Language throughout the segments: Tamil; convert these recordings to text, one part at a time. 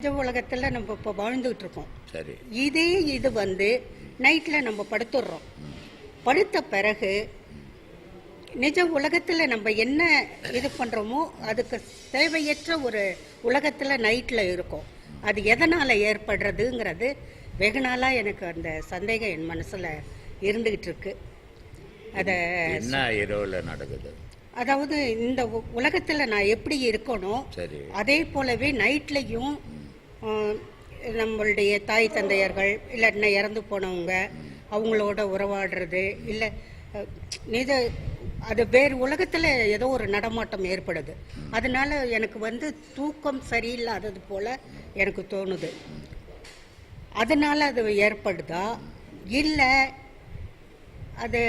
நிஜ உலகத்துல நம்ம இப்போ வாழ்ந்துகிட்டு இருக்கோம். சரி. இது வந்து நைட்ல நம்ம படுத்துடுறோம். படுத்த பிறகு நிஜ உலகத்துல நம்ம என்ன இது பண்றோமோ அதுக்கு தேவையற்ற ஒரு உலகத்துல நைட்ல இருக்கும். அது எதனால ஏற்படுறதுங்கிறது வெகு நாளா எனக்கு அந்த சந்தேகம் என் மனசுல இருந்துகிட்டு இருக்கு. அத என்ன இரவுல நடக்குது? அதாவது இந்த உலகத்துல நான் எப்படி இருக்கணும், அதே போலவே நைட்லையும் நம்மளுடைய தாய் தந்தையர்கள் இல்லைன்னா இறந்து போனவங்க அவங்களோட உறவாடுறது இல்லை நிஜ அது வேறு உலகத்தில் ஏதோ ஒரு நடமாட்டம் ஏற்படுது. அதனால எனக்கு வந்து தூக்கம் சரியில்லாதது போல் எனக்கு தோணுது. அதனால் அது ஏற்படுதா இல்லை அது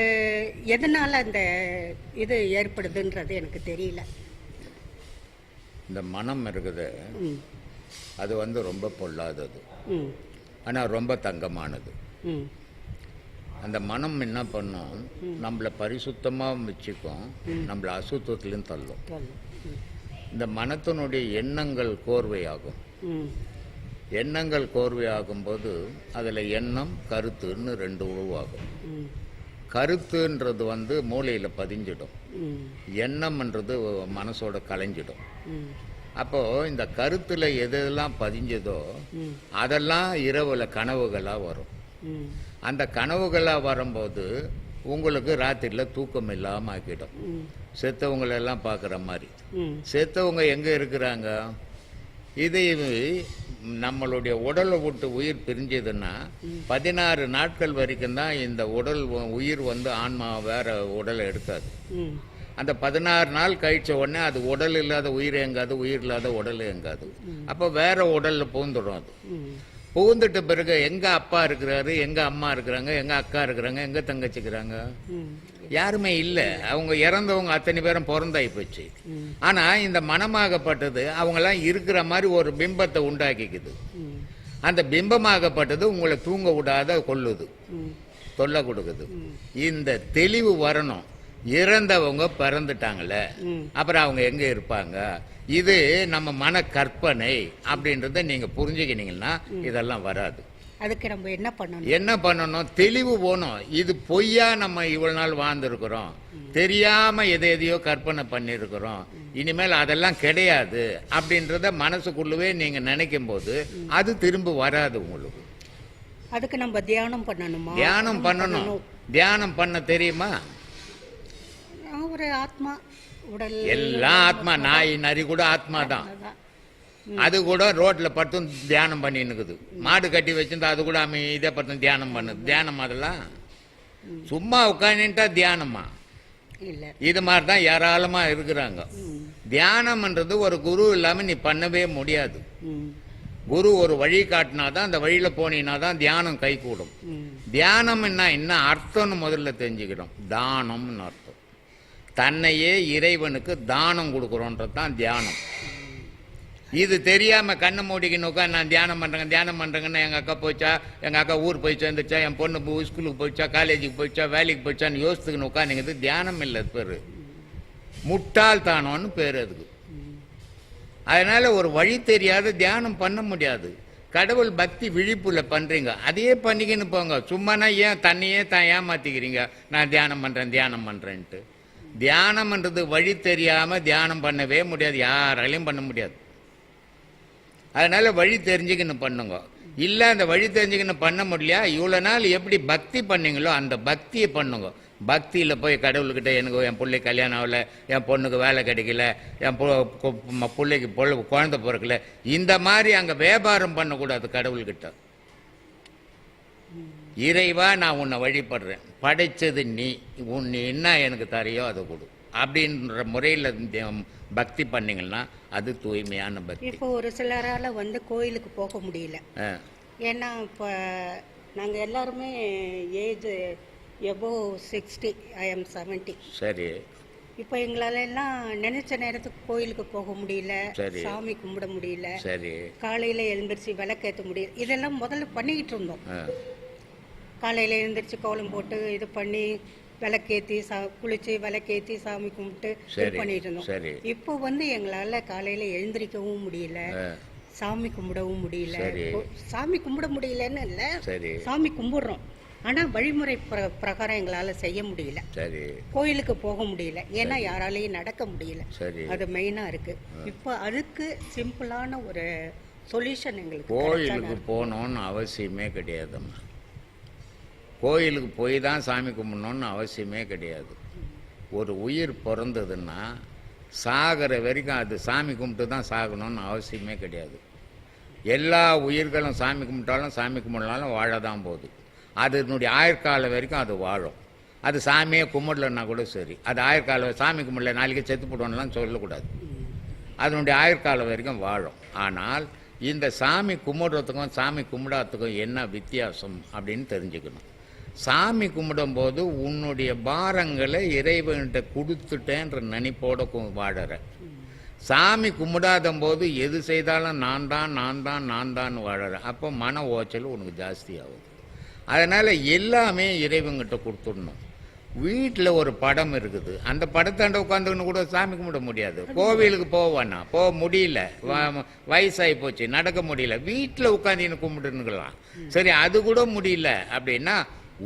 எதனால் அந்த இது ஏற்படுதுன்றது எனக்கு தெரியல. இந்த மனம் இருக்குது, அது வந்து ரொம்ப பொல்லாதது, ஆனால் ரொம்ப தங்கமானது. அந்த மனம் என்ன பண்ணும், நம்மளை பரிசுத்தமாக வச்சுக்கும், நம்மளை அசுத்தத்திலும் தள்ளும். இந்த மனத்தினுடைய எண்ணங்கள் கோர்வையாகும். எண்ணங்கள் கோர்வையாகும் போது அதில் எண்ணம் கருத்துன்னு ரெண்டு உருவாகும். கருத்துன்றது வந்து மூளையில் பதிஞ்சிடும், எண்ணம்ன்றது மனசோட கலைஞ்சிடும். அப்போது இந்த கருத்தில் எதெல்லாம் பதிஞ்சதோ அதெல்லாம் இரவில் கனவுகளாக வரும். அந்த கனவுகளாக வரும்போது உங்களுக்கு ராத்திரியில் தூக்கம் இல்லாமல் ஆக்கிடும். செத்தவங்களெல்லாம் பார்க்குற மாதிரி. செத்தவங்க எங்கே இருக்கிறாங்க? இது நம்மளுடைய உடலை விட்டு உயிர் பிரிஞ்சதுன்னா 16 நாட்கள் வரைக்கும் தான் இந்த உடல் உயிர் வந்து ஆன்மா வேற உடலை எடுக்காது. அந்த 16 நாள் கழிச்ச உடனே அது உடல் இல்லாத உயிர் எங்காது, உயிர் இல்லாத உடல் எங்காது. அப்போ வேற உடல்ல புகுந்துடும். அது புகுந்துட்ட பிறகு எங்க அப்பா இருக்கிறாரு, எங்க அம்மா இருக்கிறாங்க, எங்க அக்கா இருக்கிறாங்க, எங்க தங்கச்சிக்கிறாங்க? யாருமே இல்லை. அவங்க இறந்தவங்க அத்தனை பேரும் பிறந்தாய் போச்சு. ஆனா இந்த மனமாகப்பட்டது அவங்கெல்லாம் இருக்கிற மாதிரி ஒரு பிம்பத்தை உண்டாக்கிக்குது. அந்த பிம்பமாகப்பட்டது உங்களை தூங்க விடாத கொல்லுது, தொல்லை கொடுக்குது. இந்த தெளிவு வரணும். இறந்தவங்க பிறந்துட்டாங்களே, அப்புறம் அவங்க எங்க இருப்பாங்க? இது நம்ம மன கற்பனை அப்படின்றத நீங்க புரிஞ்சுக்கினீங்கன்னா இதெல்லாம் வராது. அதுக்கு நம்ம என்ன பண்ணணும்? தெளிவு போகணும். இது பொய்யா நம்ம இவ்வளவு நாள் வாழ்ந்துருக்கிறோம், தெரியாம எதையோ கற்பனை பண்ணிருக்கிறோம், இனிமேல் அதெல்லாம் கிடையாது அப்படின்றத மனசுக்குள்ளவே நீங்க நினைக்கும் போது அது திரும்ப வராது உங்களுக்கு. அதுக்கு நம்ம தியானம் பண்ணணுமா? தியானம் பண்ணணும். தியானம் பண்ண தெரியுமா? ஒரு ஆத்மா, உடல் எல்லாம் ஆத்மா. நாய் நரி கூட ஆத்மா தான். அது கூட ரோட்ல படுத்து தியானம் பண்ணினுக்குது. மாடு கட்டி வச்சிருந்தா அது கூட அமைதியா படுத்து தியானம் பண்ணுது. தியானம் அதெல்லாம் சும்மா உட்காந்துட்டா தியானமா? இது மாதிரி தான் ஏராளமா இருக்கிறாங்க. தியானம்ன்றது ஒரு குரு இல்லாம நீ பண்ணவே முடியாது. குரு ஒரு வழி காட்டினாதான், அந்த வழியில போனீங்கன்னா தியானம் கை கூடும். தியானம் என்ன அர்த்தம்னு முதல்ல தெரிஞ்சுக்கிறோம். தானம்னு அர்த்தம். தன்னையே இறைவனுக்கு தானம் கொடுக்குறோன்றது தான் தியானம். இது தெரியாம கண்ணை மூடிக்கணுக்கா நான் தியானம் பண்றேங்கன்னா எங்க அக்கா போச்சா, எங்க அக்கா ஊர் போய் சேர்ந்துச்சா, என் பொண்ணு ஸ்கூலுக்கு போயிச்சா, காலேஜுக்கு போயிச்சா, வேலைக்கு போயிச்சான்னு யோசித்துக்கணும் உட்காந்துங்கிறது தியானம் இல்லை. பேரு முட்டாள்தானோன்னு பேர் அதுக்கு. அதனால ஒரு வழி தெரியாத தியானம் பண்ண முடியாது. கடவுள் பக்தி விழிப்புல பண்றீங்க, அதையே பண்ணிக்கின்னு போங்க. சும்மானா ஏன் தன்னையே தான் ஏமாத்திக்கிறீங்க? நான் தியானம் பண்றேன்ட்டு. தியானம்ன்றது வழி தெரியாம தியானம் பண்ணவே முடியாது, யாராலையும் பண்ண முடியாது. அதனால வழி தெரிஞ்சுக்கின்னு பண்ணுங்க. இல்லை அந்த வழி தெரிஞ்சுக்கின்னு பண்ண முடியலையா, இவ்வளோ நாள் எப்படி பக்தி பண்ணீங்களோ அந்த பக்தியை பண்ணுங்க. பக்தியில் போய் கடவுள்கிட்ட எனக்கு என் பிள்ளைக்கு கல்யாணம் ஆகலை, என் பொண்ணுக்கு வேலை கிடைக்கல, என் பிள்ளைக்கு குழந்தை பிறக்கல, இந்த மாதிரி அங்கே வியாபாரம் பண்ணக்கூடாது கடவுள்கிட்ட. இறைவா நான் உன்னை வழிபடுறேன், படைச்சது நீ என்ன எனக்கு தரையோ அதை கொடு அப்படின்ற முறையில் பக்தி பண்ணீங்கன்னா அது தூய்மையான பக்தி. இப்போ ஒரு சிலரால் வந்து கோயிலுக்கு போக முடியல. ஏன்னா இப்போ நாங்கள் எல்லாருமே ஏஜ் எபோவ் 60, I am 70. சரி. இப்போ எங்களால எல்லாம் நினைச்ச நேரத்துக்கு கோயிலுக்கு போக முடியல, சாமி கும்பிட முடியல, காலையில் எழுந்திரிச்சு விளக்கேற்ற முடியல. இதெல்லாம் முதல்ல பண்ணிக்கிட்டு இருந்தோம். காலையில் எழுந்திரிச்சு கோலம் போட்டு இது பண்ணி விளக்கேற்றி குளிச்சு விளக்கேற்றி சாமி கும்பிட்டு இது பண்ணிட்டு இருந்தோம். இப்போ வந்து எங்களால் காலையில் எழுந்திரிக்கவும் முடியல, சாமி கும்பிடவும் முடியல. சரி. சாமி கும்பிட முடியலன்னு இல்லை, சரி சாமி கும்பிடுறோம். ஆனால் வழிமுறை பிரகாரம் எங்களால் செய்ய முடியல. சரி கோயிலுக்கு போக முடியல, ஏன்னா யாராலையும் நடக்க முடியல. சரி. அது மெயினாக இருக்கு. இப்போ அதுக்கு சிம்பிளான ஒரு சொல்யூஷன் எங்களுக்கு கோயிலுக்கு போகணுன்னு அவசியமே கிடையாதும்மா. கோயிலுக்கு போய் தான் சாமி கும்பிடணுன்னு அவசியமே கிடையாது. ஒரு உயிர் பிறந்ததுன்னா சாகிற வரைக்கும் அது சாமி கும்பிட்டு தான் சாகணும்னு அவசியமே கிடையாது. எல்லா உயிர்களும் சாமி கும்பிட்டாலும் சாமி கும்பிடலாலும் வாழ தான் போகுது. அதனுடைய ஆயுட்காலம் வரைக்கும் அது வாழும். அது சாமியே கும்பிடலன்னா கூட சரி, அது ஆயுட்காலம் சாமி கும்பிடல நாளைக்கு செத்து போடணும்லாம் சொல்லக்கூடாது. அதனுடைய ஆயுட்காலம் வரைக்கும் வாழும். ஆனால் இந்த சாமி கும்பிடுறதுக்கும் சாமி கும்பிடாததுக்கும் என்ன வித்தியாசம் அப்படின்னு தெரிஞ்சுக்கணும். சாமி கும்பிடும்போது உன்னுடைய பாரங்களை இறைவன்கிட்ட கொடுத்துட்டேன்ற நினைப்போட வாழற. சாமி கும்பிடாத போது எது செய்தாலும் நான் தான் வாழற. அப்போ மன ஓச்சல் உனக்கு ஜாஸ்தி ஆகுது. அதனால் எல்லாமே இறைவன்கிட்ட கொடுத்துடணும். வீட்டில் ஒரு படம் இருக்குது, அந்த படத்தாண்ட உட்காந்துக்கின்னு கூட சாமி கும்பிட முடியாது. கோவிலுக்கு போவானா போக முடியல, வயசாகி போச்சு, நடக்க முடியல, வீட்டில் உட்காந்து கும்பிட்டுன்னுக்கலாம். சரி, அது கூட முடியல அப்படின்னா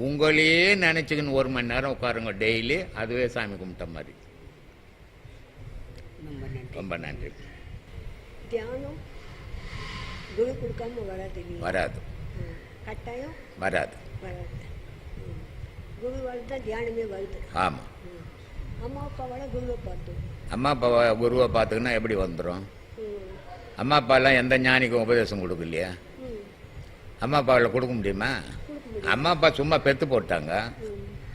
உங்களையே நினச்சிக்கின்னு 1 மணி நேரம் உட்காருங்க டெய்லி, அதுவே சாமி கும்பிட்ட மாதிரி. ரொம்ப நன்றி. தியானம் குரு கொடுக்காம வராது, கட்டாயம் வராது. குருவால் தான் தியானமே வருது. ஆமாம். அம்மா அப்பாவோட குருவை பார்த்தோம். அம்மா அப்பாவை குருவை பார்த்துக்கினா எப்படி வந்துடும்? அம்மா அப்பாலாம் எந்த ஞானிக்கும் உபதேசம் கொடுக்கலையா? அம்மா அப்பாவில் கொடுக்க முடியுமா? அம்மா அப்பா சும்மா பெற்று போட்டாங்க,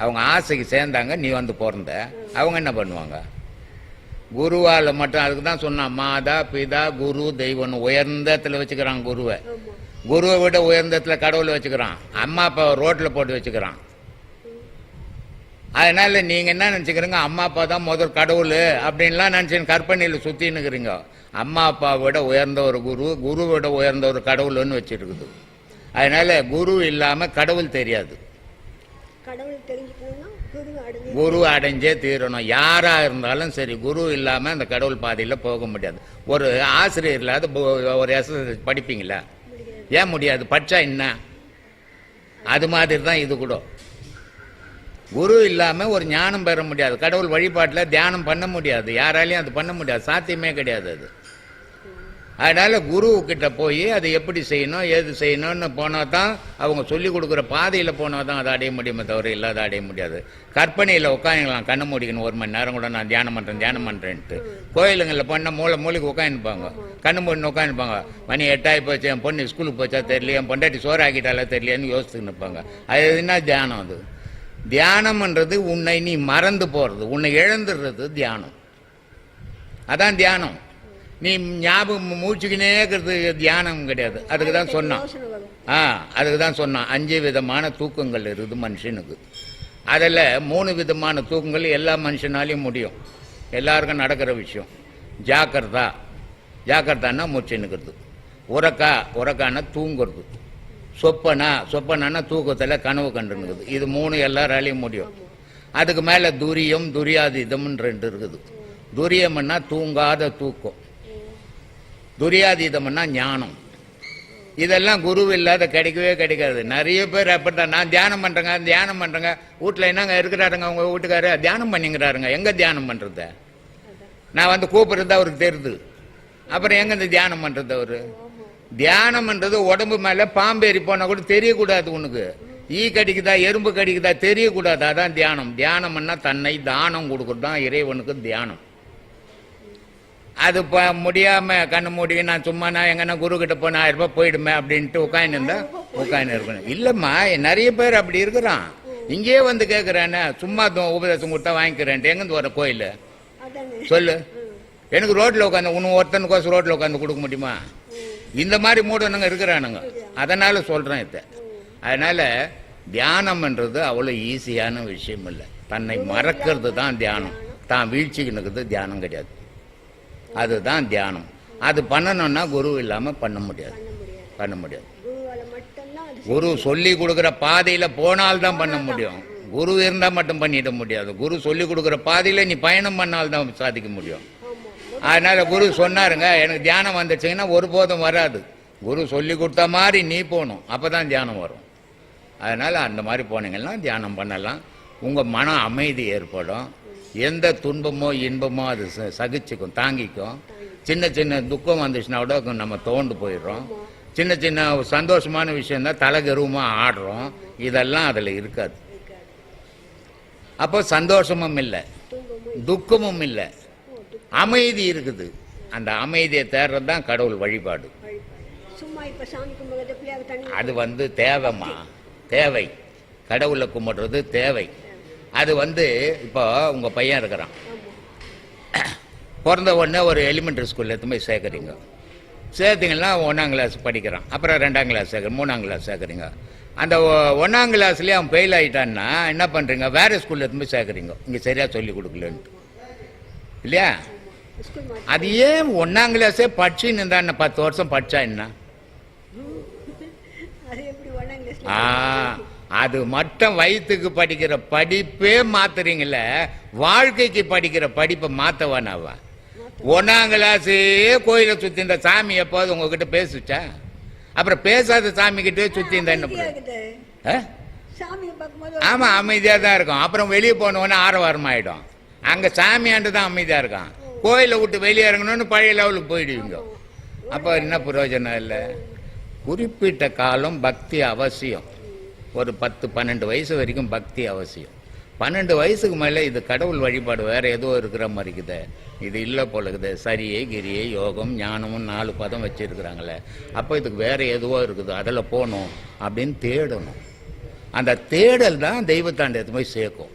அவங்க ஆசைக்கு சேர்ந்தாங்க, நீ வந்து பிறந்த, அவங்க என்ன பண்ணுவாங்க? குருவால் மட்டும். அதுக்கு தான் சொன்னான், மாதா பிதா குரு தெய்வம்னு உயர்ந்தத்தில் வச்சுக்கிறான் குருவை. குருவை விட உயர்ந்தத்தில் கடவுளை வச்சுக்கிறான். அம்மா அப்பா ரோட்டில் போட்டு வச்சுக்கிறான். அதனால நீங்கள் என்ன நினச்சிக்கிறீங்க, அம்மா அப்பா தான் முதல் கடவுள் அப்படின்லாம் நினச்சி கற்பனையில் சுற்றின்னுக்கிறீங்க. அம்மா அப்பாவை விட உயர்ந்த ஒரு குரு, குருவை விட உயர்ந்த ஒரு கடவுள்னு வச்சுருக்குது. அதனால குரு இல்லாமல் கடவுள் தெரியாது. குரு அடைஞ்சே தீரணும். யாராக இருந்தாலும் சரி, குரு இல்லாமல் அந்த கடவுள் பாதையில் போக முடியாது. ஒரு ஆசிரியர் இல்லாத ஒரு எஸ்எஸ் படிப்பீங்களா? ஏன் முடியாது? படித்தா என்ன? அது மாதிரி தான் இது கூட. குரு இல்லாமல் ஒரு ஞானம் பெற முடியாது. கடவுள் வழிபாட்டில் தியானம் பண்ண முடியாது. யாராலையும் அது பண்ண முடியாது, சாத்தியமே கிடையாது அது. அதனால் குருக்கிட்ட போய் அதை எப்படி செய்யணும் ஏது செய்யணும்னு போனால் தான், அவங்க சொல்லிக் கொடுக்குற பாதையில் போனால் தான் அதை அடைய முடியுமே தவிர இல்லாத அடைய முடியாது. கற்பனையில் உட்காந்துக்கலாம், கண்ணு மூடிக்கணும் 1 மணி நேரம் கூட நான் தியானம் பண்ணுறேன்ட்டு. கோயிலுங்களில் பண்ணால் மூளைக்கு உட்காந்துப்பாங்க, கண்ணு மூடின்னு உட்காந்துப்பாங்க. மணி 8 ஆகி போச்சு, என் பொண்ணு ஸ்கூலுக்கு போச்சா தெரியல, என் பொண்டாட்டி சோறு ஆக்கிட்டாலே தெரியலையான்னு யோசிச்சுன்னு இருப்பாங்க. அது என்ன தியானம்? அது தியானம்ன்றது உன்னை நீ மறந்து போகிறது, உன்னை இழந்துடுறது தியானம். அதான் தியானம். நீ ஞாபகம் மூச்சுக்கினே இருக்கிறது தியானம் கிடையாது. அதுக்கு தான் சொன்னான். அதுக்கு தான் சொன்னான் 5 விதமான தூக்கங்கள் இருக்குது மனுஷனுக்கு. அதில் 3 விதமான தூக்கங்கள் எல்லா மனுஷனாலையும் முடியும், எல்லாருக்கும் நடக்கிற விஷயம். ஜாக்கிரதான்னா மூச்சுன்னுக்கிறது. உறக்கான தூங்குறது. சொப்பனா தூக்கத்தில் கனவு கண்டுனுக்குது. இது 3 எல்லாராலையும் முடியும். அதுக்கு மேலே துரியாதீதம்னு 2 இருக்குது. துரியம்னா தூங்காத தூக்கம், துரியாதீதம்னா ஞானம். இதெல்லாம் குரு இல்லாத கிடைக்கவே கிடைக்காது. நிறைய பேர் அப்படித்தான், நான் தியானம் பண்ணுறேங்க வீட்டில் என்னங்க இருக்கிறாருங்க அவங்க வீட்டுக்காரு தியானம் பண்ணிங்கிறாருங்க. எங்கே தியானம் பண்ணுறது? நான் வந்து கூப்பிட்றது அவருக்கு தெரியுது, அப்புறம் எங்கே இந்த தியானம் பண்ணுறது? அவரு தியானம்ன்றது உடம்பு மேலே பாம்பேறி போனால் கூட தெரியக்கூடாது உனக்கு. ஈ கடிக்குதா எறும்பு கடிக்குதா தெரியக்கூடாது. அதான் தியானம். தியானம்னா தன்னை தானம் கொடுக்குறது தான் இறைவனுக்கு தியானம். அது முடியாமல் கண்ணு மூடி நான் சும்மா நான் எங்கன்னா குருக்கிட்ட போனால் 1000 ரூபாய் போயிடுமே அப்படின்ட்டு உட்காந்துருந்தா உட்காந்து இருக்கணும். இல்லைம்மா, நிறைய பேர் அப்படி இருக்கிறான். இங்கேயே வந்து கேட்குறானே, சும்மா உபதேசம் கொடுத்தா வாங்கிக்கிறேன்ட்டு. எங்கேருந்து வர கோயில் சொல்லு? எனக்கு ரோட்டில் உட்காந்து ஒருத்தனுக்கோசம் ரோட்டில் உட்காந்து கொடுக்க முடியுமா? இந்த மாதிரி மூடனுங்க இருக்கிறானுங்க. அதனால் சொல்கிறேன் இதை. அதனால் தியானம்ன்றது அவ்வளோ ஈஸியான விஷயம் இல்லை. தன்னை மறக்கிறது தான் தியானம். தான் வீழ்ச்சிக்குனுக்குது தியானம் கிடையாது. அதுதான் தியானம். அது பண்ணணும்னா குரு இல்லாமல் பண்ண முடியாது. குரு சொல்லி கொடுக்குற பாதையில் போனால்தான் பண்ண முடியும். குரு இருந்தால் மட்டும் பண்ணிட முடியாது. குரு சொல்லி கொடுக்குற பாதையில் நீ பயணம் பண்ணால்தான் சாதிக்க முடியும். அதனால குரு சொன்னாருங்க, எனக்கு தியானம் வந்துச்சுங்கன்னா ஒருபோதும் வராது. குரு சொல்லி கொடுத்த மாதிரி நீ போகணும், அப்பதான் தியானம் வரும். அதனால அந்த மாதிரி போனீங்கன்னா தியானம் பண்ணலாம். உங்க மன அமைதி ஏற்படும். எந்த துன்பமோ இன்பமோ அது சகிச்சுக்கும், தாங்கிக்கும். சின்ன சின்ன துக்கம் வந்துச்சுன்னா கூட நம்ம தோண்டு போயிடுறோம். சின்ன சின்ன சந்தோஷமான விஷயம் தான் தலைகருவமா ஆடுறோம். இதெல்லாம் அதில் இருக்காது. அப்போ சந்தோஷமும் இல்லை, துக்கமும் இல்லை, அமைதி இருக்குது. அந்த அமைதியை தேடுறது தான் கடவுள் வழிபாடு. சும்மா இப்ப சாமி கும்பிடுறது அது தேவைம்மா, தேவை. கடவுளை கும்பிடுறது தேவை. அது இப்போ உங்க பையன் இருக்கிறான், பிறந்த உடனே ஒரு எலிமெண்ட்ரி ஸ்கூல்ல எடுத்து போய் சேர்க்குறீங்க. சேர்த்தீங்கன்னா 1ஆம் கிளாஸ் படிக்கிறான், அப்புறம் 2ஆம் கிளாஸ் சேர்க்குறீங்க, 3ஆம் கிளாஸ் சேர்க்குறீங்க. அந்த 1ஆம் கிளாஸ்லேயே அவன் ஃபெயில் ஆகிட்டான்னா என்ன பண்ணுறீங்க, வேறு ஸ்கூலில் எடுத்து போய் சேர்க்குறீங்க, இங்கே சரியாக சொல்லி கொடுக்கலன்ட்டு இல்லையா? அது ஏன் 1ஆம் கிளாஸே படிச்சுன்னு இருந்தா 10 வருஷம் படித்தா என்ன? அது மட்டும் வயிற்றுக்கு படிக்கிற படிப்பே மாத்துறீங்கள, வாழ்க்கைக்கு படிக்கிற படிப்பை மாத்தவானாவா? 1ஆம் கிளாஸே கோயிலை சுத்தி இந்த சாமி எப்போது உங்ககிட்ட பேசுச்சா? அப்புறம் பேசாத சாமி கிட்டே சுத்தி இருந்தா என்ன? ஆமா, அமைதியா தான் இருக்கும். அப்புறம் வெளியே போனவொன்னே ஆரவாரம் ஆயிடும். அங்க சாமியாண்டு தான் அமைதியா இருக்கான். கோயிலை விட்டு வெளியே இறங்கணும்னு பழைய லெவலுக்கு போயிடுவீங்க. அப்போ என்ன பிரயோஜனம் இல்லை. குறிப்பிட்ட காலம் பக்தி அவசியம். ஒரு 10-12 வயசு வரைக்கும் பக்தி அவசியம். 12 வயசுக்கு மேலே இது கடவுள் வழிபாடு வேற ஏதோ இருக்கிற மாதிரி இருக்குது. இது இல்லை போல இருக்குது. சரியை கிரியை யோகம் ஞானமும் 4 பதம் வச்சிருக்கிறாங்களே. அப்போ இதுக்கு வேற எதுவோ இருக்குது, அதில் போகணும் அப்படின்னு தேடணும். அந்த தேடல் தான் தெய்வத்தாண்ட போய் சேர்க்கும்.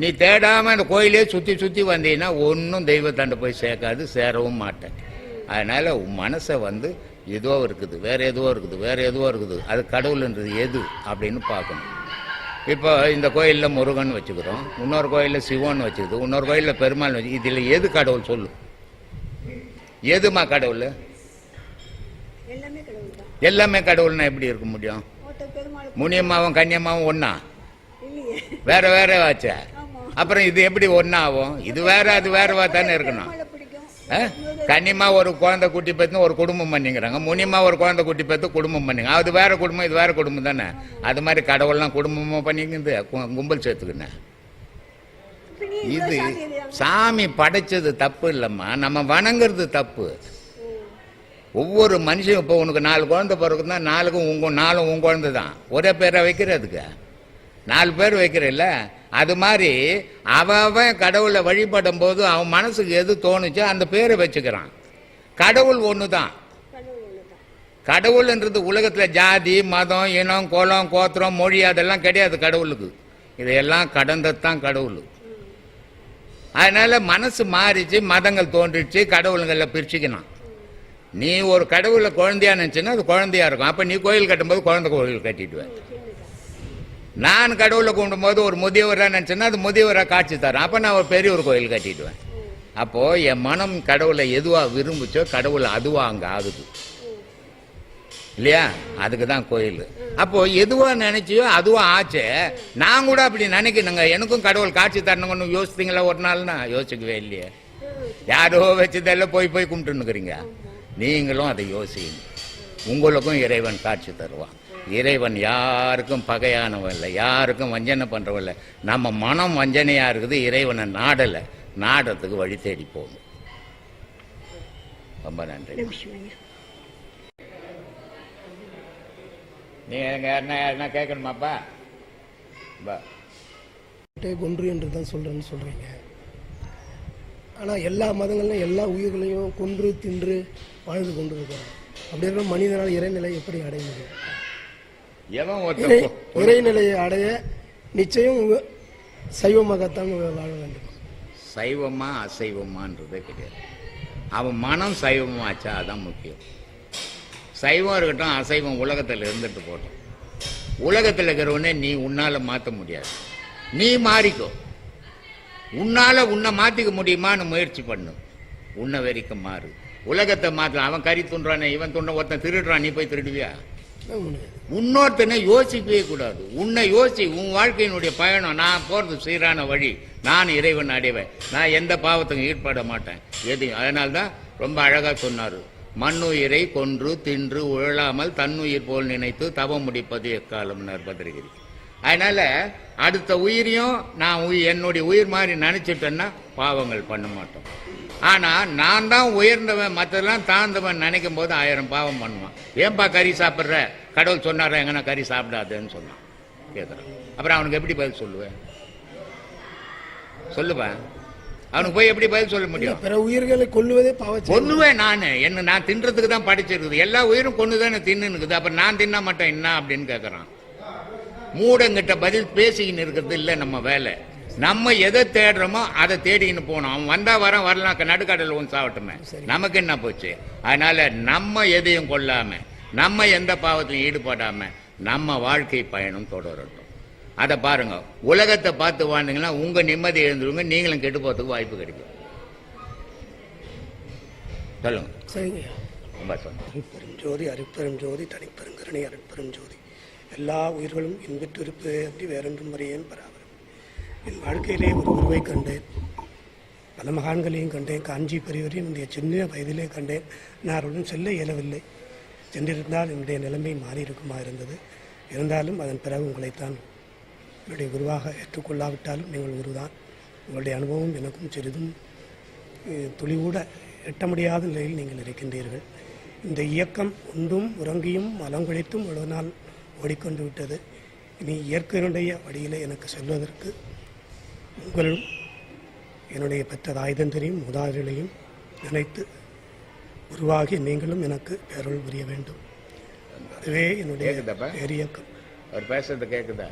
நீ தேடாமல் அந்த கோயிலே சுற்றி சுற்றி வந்தீங்கன்னா ஒன்றும் தெய்வத்தாண்ட போய் சேர்க்காது, சேரவும் மாட்டேன். அதனால உன் மனசை ஏதோ இருக்குது, வேற எதுவோ இருக்குது, வேற எதுவோ இருக்குது, அது கடவுள்ன்றது எது அப்படின்னு பார்க்கணும். இப்போ இந்த கோயிலில் முருகன் வச்சுக்கிறோம், இன்னொரு கோயிலில் சிவன் வச்சுக்குது, இன்னொரு கோயிலில் பெருமாள் வச்சு, இதில் எது கடவுள் சொல்லு? எதுமா கடவுள்? எல்லாமே கடவுள்னா எப்படி இருக்க முடியும்? முனியம்மாவும் கன்னியம்மாவும் ஒன்னா? வேற வேற வாச்சா? அப்புறம் இது எப்படி ஒன்னாகும்? இது வேற அது வேறவா தானே இருக்கணும். கன்னிமா ஒரு குழந்தை குட்டி பெற்று ஒரு குடும்பம் பண்ணிக்கிறாங்க, முனியமா ஒரு குழந்தை குட்டி பெற்று குடும்பம் பண்ணிங்க. அது வேற குடும்பம், இது வேற குடும்பம் தானே. அது மாதிரி கடவுள்லாம் குடும்பமாக பண்ணிக்கிறது, கும்பல் சேர்த்துக்கின. இது சாமி படைச்சது தப்பு இல்லைம்மா, நம்ம வணங்குறது தப்பு. ஒவ்வொரு மனுஷன் இப்போ உனக்கு 4 குழந்தை பிறகுன்னா 4க்கும் உன் குழந்தை தான். ஒரே பேரை வைக்கிறதுக்கு 4 பேர் வைக்கிறல்ல. அது மாதிரி அவன் கடவுளை வழிபடும் போது அவன் மனசுக்கு எது தோணுச்சோ அந்த பேரை வச்சுக்கிறான். கடவுள் ஒன்று தான். கடவுள்ன்றது உலகத்தில் ஜாதி மதம் இனம் கோலம் கோத்திரம் மொழி அதெல்லாம் கிடையாது கடவுளுக்கு. இதையெல்லாம் கடந்ததான் கடவுள். அதனால மனசு மாறிச்சு, மதங்கள் தோன்றிச்சு, கடவுளுங்களை பிரிச்சுக்கணும். நீ ஒரு கடவுளை குழந்தையா நினைச்சுன்னா அது குழந்தையா இருக்கும். அப்ப நீ கோயில் கட்டும்போது குழந்தை கோயில் கட்டிடுவேன். நான் கடவுளை கும்பிடும்போது ஒரு முதியவராக நினைச்சேன்னா அது முதியவராக காட்சி தரேன். அப்ப நான் ஒரு பெரிய ஒரு கோயில் கட்டிடுவேன். அப்போ என் மனம் கடவுளை எதுவா விரும்புச்சோ கடவுளை அதுவா அங்க ஆகுது இல்லையா? அதுக்கு தான் கோயில். அப்போ எதுவா நினைச்சியோ அதுவா ஆச்சு. நான் கூட அப்படி நினைக்கணுங்க, எனக்கும் கடவுள் காட்சி தரணுங்கன்னு யோசித்தீங்களா ஒரு நாள்னா? யோசிக்கவே இல்லையே. யாரோ வச்சதெல்லாம் போய் கும்பிட்டுன்னுக்குறீங்க. நீங்களும் அதை யோசிங்க. உங்களுக்கும் இறைவன் காட்சி தருவான். இறைவன் யாருக்கும் பகையானவன் இல்லை, யாருக்கும் வஞ்சனை பண்றவன் இல்லை. நம்ம மனம் வஞ்சனையா இருக்குது, இறைவனை நாடலை. நாடத்துக்கு வழி தேடி போகணும். ரொம்ப நன்றி. நீங்க யாருன்னா கேட்கணுமாப்பா? கொன்று என்று தான் சொல்றேன்னு சொல்றீங்க. ஆனால் எல்லா மதங்கள்லையும் எல்லா உயிர்களையும் கொன்று தின்று வாழ்ந்து கொண்டு இருக்கிறோம். அப்படி இருக்கிற மனிதனால் இறைநிலை எப்படி அடைய முடியும்? இறைநிலையை அடைய நிச்சயம் சைவமாகத்தான் வாழ வேண்டும். சைவமா அசைவமான்றதே கிடையாது. அவன் மனம் சைவமாச்சா அதான் முக்கியம். சைவம் இருக்கட்டும் அசைவம் உலகத்தில் இருந்துட்டு போட்டோம். உலகத்தில் இருக்கிறவனே நீ உன்னால மாற்ற முடியாது. நீ மாறிக்கோ. உன்னால உன்னை மாத்திக்க முடியுமான்னு முயற்சி பண்ணு. உன்னை வரைக்கும் மாறு. உலகத்தை மாற்ற. அவன் கறி துண்டுறானே, இவன் துண்ட, ஒருத்தன் திருடுறான், நீ போய் திருடுவியா? இன்னொருத்தனை யோசிக்கவே கூடாது. உன்னை யோசி, உன் வாழ்க்கையினுடைய பயணம், நான் போறது சீரான வழி, நான் இறைவன் அடைவேன், நான் எந்த பாவத்துக்கும் ஈடுபட மாட்டேன் எதையும். அதனால்தான் ரொம்ப அழகா சொன்னாரு, மண்ணுயிரை கொன்று தின்று உழலாமல் தன்னுயிர் போல் நினைத்து தவம் முடிப்பது எக்காலம் பத்திரிகை. அதனால அடுத்த உயிரையும் நான் என்னுடைய உயிர் மாதிரி நினைச்சிட்டேன்னா பாவங்கள் பண்ண மாட்டோம். ஆனா நான் தான் உயர்ந்தவன் மற்றெல்லாம் தாழ்ந்தவன் நினைக்கும் போது 1000 பாவம் பண்ணுவான். ஏன்பா கறி சாப்பிட்ற, கடவுள் சொன்னார எங்கன்னா கறி சாப்பிடாதுன்னு சொன்னான் கேட்குறான். அப்புறம் அவனுக்கு எப்படி பதில் சொல்லுவேன்? சொல்லுவேன், அவனுக்கு போய் எப்படி பதில் சொல்ல முடியும்? பிற உயிர்களை கொல்லுவதே பாவம். கொல்லுவேன் நான் தின்றதுக்கு தான் படிச்சிருக்குது. எல்லா உயிரும் கொண்டுதானே தின்னுக்குது. அப்புறம் நான் தின்ன மாட்டேன் என்ன அப்படின்னு கேட்கறான். மூடங்கிட்ட பதில் பேசிக்கின்னு இருக்கிறது இல்லை நம்ம வேலை. நம்ம எதை தேடுறோமோ அதை தேடிக்கின்னு போனோம். அவன் வந்தா வரலாம், நடுக்கடல் ஒன்று சாவட்டுமே, நமக்கு என்ன போச்சு? அதனால நம்ம எதையும் கொள்ளாம, நம்ம எந்த பாவத்திலையும் ஈடுபடாம நம்ம வாழ்க்கை பயணம் தொடரட்டும். அதை பாருங்க, உலகத்தை பார்த்து வாழ்ந்தீங்கன்னா உங்க நிம்மதி எழுந்துருங்க, நீங்களும் கெட்டு போறதுக்கு வாய்ப்பு கிடைக்கும். சொல்லுங்க. சரிங்க. ரொம்ப சொன்ன அருட்பெரும் ஜோதி அருட்பெரும் ஜோதி தனிப்பெருங்கருணை அருட்பெரும் ஜோதி. எல்லா உயிர்களும் இன்பற்றிருப்பதை அப்படி வேறொன்றும் அறியேன் பராபரம். என் வாழ்க்கையிலே ஒரு குருவை கண்டேன், பல மகான்களையும் கண்டேன், காஞ்சி பெரியவரையும் என்னுடைய சின்ன வயதிலே கண்டேன். நான் அவருடன் செல்ல இயலவில்லை. சென்றிருந்தால் என்னுடைய நிலைமை மாறியிருக்குமா இருந்தது. இருந்தாலும் அதன் பிறகு உங்களைத்தான் என்னுடைய குருவாக ஏற்றுக்கொள்ளாவிட்டாலும் நீங்கள் குருதான். உங்களுடைய அனுபவம் எனக்கும் சிறிதும் துளிகூட எட்ட முடியாத நிலையில் நீங்கள் இருக்கின்றீர்கள். இந்த இயக்கம் உண்டும் உறங்கியும் மலங்கொழித்தும் ஒரு நாள் ஓடிக்கொண்டு விட்டது. இனி இயற்கையினுடைய வழியிலே எனக்கு செல்வதற்கு உங்களும் என்னுடைய பெற்ற தாய்தந்தரையும் மூதாதைகளையும் நினைத்து உருவாகி நீங்களும் எனக்கு பேரொள் புரிய வேண்டும். அதுவே என்னுடைய இயக்கம். அவர் பேசுறது கேட்குதா?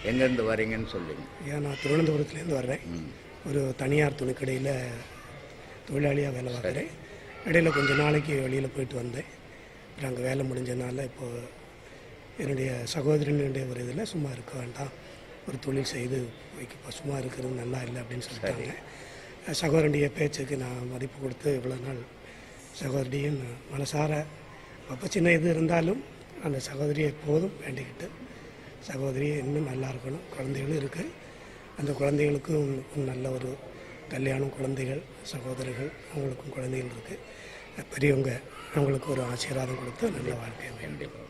எங்கேருந்து வரீங்கன்னு சொல்லுங்க. ஏன் நான் திருவனந்தபுரத்துலேருந்து வர்றேன். ஒரு தனியார் துணிக்கடையில் தொழிலாளியாக வேலை பார்க்குறேன். இடையில கொஞ்சம் நாளைக்கு வெளியில் போயிட்டு வந்தேன். அப்புறம் அங்கே வேலை முடிஞ்சதுனால இப்போது என்னுடைய சகோதரனுடைய ஒரு இதில் சும்மா இருக்க வேண்டாம், ஒரு தொழில் செய்து இப்போ சும்மா இருக்கிறது நல்லா இல்லை அப்படின்னு சொல்லிட்டாங்க. சகோதரனுடைய பேச்சுக்கு நான் மதிப்பு கொடுத்து இவ்வளோ நாள் சகோதரியும் மனசார அப்போ சின்ன இது இருந்தாலும் அந்த சகோதரியை எப்போதும் வேண்டிக்கிட்டு, சகோதரியை இன்னும் நல்லா இருக்கணும். குழந்தைகளும் இருக்குது, அந்த குழந்தைகளுக்கும் நல்ல ஒரு கல்யாணம், குழந்தைகள், சகோதரர்கள் அவங்களுக்கும் குழந்தைகள் இருக்குது. பெரியவங்க அவங்களுக்கு ஒரு ஆசீர்வாதம் கொடுத்து நல்ல வாழ்க்கை வேண்டும்.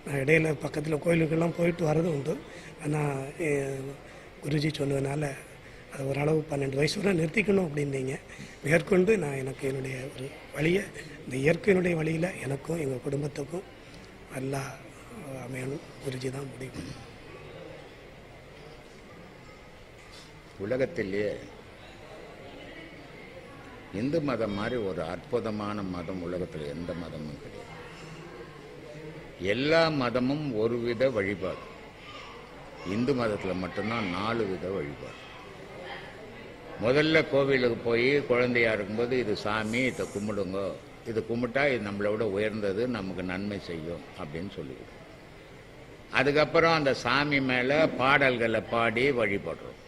நான் இடையில பக்கத்தில் கோயிலுக்கெல்லாம் போயிட்டு வர்றது உண்டு. ஆனால் குருஜி சொன்னதுனால அது ஓரளவு 12 வயசு வரை நிறுத்திக்கணும் அப்படின்னீங்க. மேற்கொண்டு நான் எனக்கு என்னுடைய ஒரு வழியை, இந்த இயற்கையினுடைய வழியில் எனக்கும் எங்கள் குடும்பத்துக்கும் நல்லா அமையணும். குருஜி தான் முடியும். உலகத்திலேயே இந்து மதம் மாதிரி ஒரு அற்புதமான மதம் உலகத்தில் எந்த மதமும் கிடையாது. எல்லா மதமும் ஒரு வித வழிபாடு. இந்து மதத்தில் மட்டும்தான் 4 வித வழிபாடு. முதல்ல கோவிலுக்கு போய் குழந்தையா இருக்கும்போது இது சாமி, இதை கும்பிடுங்க, இது கும்பிட்டா இது நம்மளை விட உயர்ந்தது, நமக்கு நன்மை செய்யும் அப்படின்னு சொல்லிவிடும். அதுக்கப்புறம் அந்த சாமி மேலே பாடல்களை பாடி வழிபடுறோம்.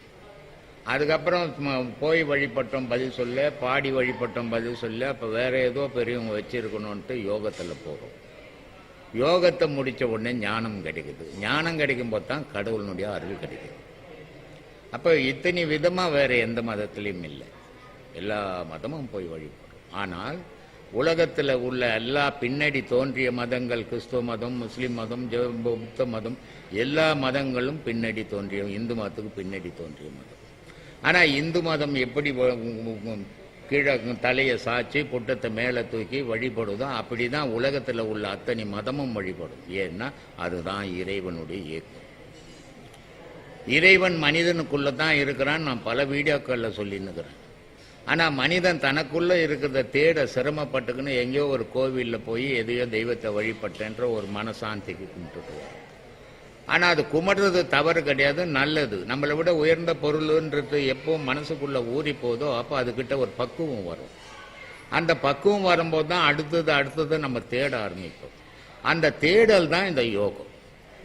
அதுக்கப்புறம் போய் வழிபட்டோம் பதில் சொல்ல, பாடி வழிபட்டோம் பதில் சொல்ல, அப்போ வேற ஏதோ பெரியவங்க வச்சிருக்கணும்ன்ட்டு யோகத்தில் போகிறோம். யோகத்தை முடித்த உடனே ஞானம் கிடைக்குது. ஞானம் கிடைக்கும் போது தான் கடவுளுடைய அருள் கிடைக்குது. அப்போ இத்தனை விதமாக வேற எந்த மதத்திலையும் இல்லை. எல்லா மதமும் போய் வழிபடும். ஆனால் உலகத்தில் உள்ள எல்லா பின்னாடி தோன்றிய மதங்கள், கிறிஸ்துவ மதம், முஸ்லீம் மதம், புத்த மதம், எல்லா மதங்களும் பின்னாடி தோன்றிய, இந்து மதத்துக்கு பின்னாடி தோன்றிய மதம். ஆனால் இந்து மதம் எப்படி கீழே தலையை சாய்ச்சி புட்டத்தை மேலே தூக்கி வழிபடுதோ அப்படி தான் உலகத்தில் உள்ள அத்தனை மதமும் வழிபடும். ஏன்னா அதுதான் இறைவனுடைய இயக்கம். இறைவன் மனிதனுக்குள்ளே தான் இருக்கிறான்னு நான் பல வீடியோக்களில் சொல்லின்னுக்கிறேன். ஆனால் மனிதன் தனக்குள்ளே இருக்கிறத தேட சிரமப்பட்டுக்குன்னு எங்கேயோ ஒரு கோவிலில் போய் எதையோ தெய்வத்தை வழிபட்டேன்ற ஒரு மனசாந்திக்கு கும்பிட்டுருவார். ஆனால் அது கும்பிடுறது தவறு கிடையாது, நல்லது. நம்மளை விட உயர்ந்த பொருள்ன்றது எப்போ மனசுக்குள்ளே ஊறி போதோ அப்போ அதுக்கிட்ட ஒரு பக்குவம் வரும். அந்த பக்குவம் வரும்போது தான் அடுத்தது நம்ம தேட ஆரம்பிப்போம். அந்த தேடல் தான் இந்த யோகம்.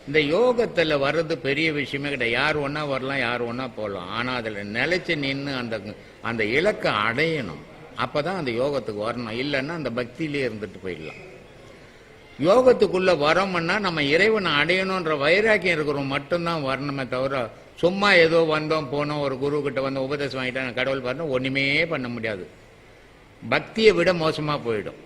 இந்த யோகத்தில் வர்றது பெரிய விஷயமே கிடையாது. யார் ஒன்றா வரலாம், யார் ஒன்றா போகலாம். ஆனால் அதில் நிலைச்சு நின்று அந்த இலக்கை அடையணும். அப்போ தான் அந்த யோகத்துக்கு வரணும். இல்லைன்னா அந்த பக்தியிலே இருந்துட்டு போயிடலாம். யோகத்துக்குள்ள வரோம்னா நம்ம இறைவனை அடையணுன்ற வைராக்கியம் இருக்கிறோம் மட்டும்தான் வரணுமே தவிர சும்மா ஏதோ வந்தோம் போனோம் ஒரு குரு கிட்ட வந்து உபதேசம் வாங்கிட்டா நான் கடவுள் பார்த்தா ஒண்ணுமே பண்ண முடியாது. பக்தியை விட மோசமா போயிடும்.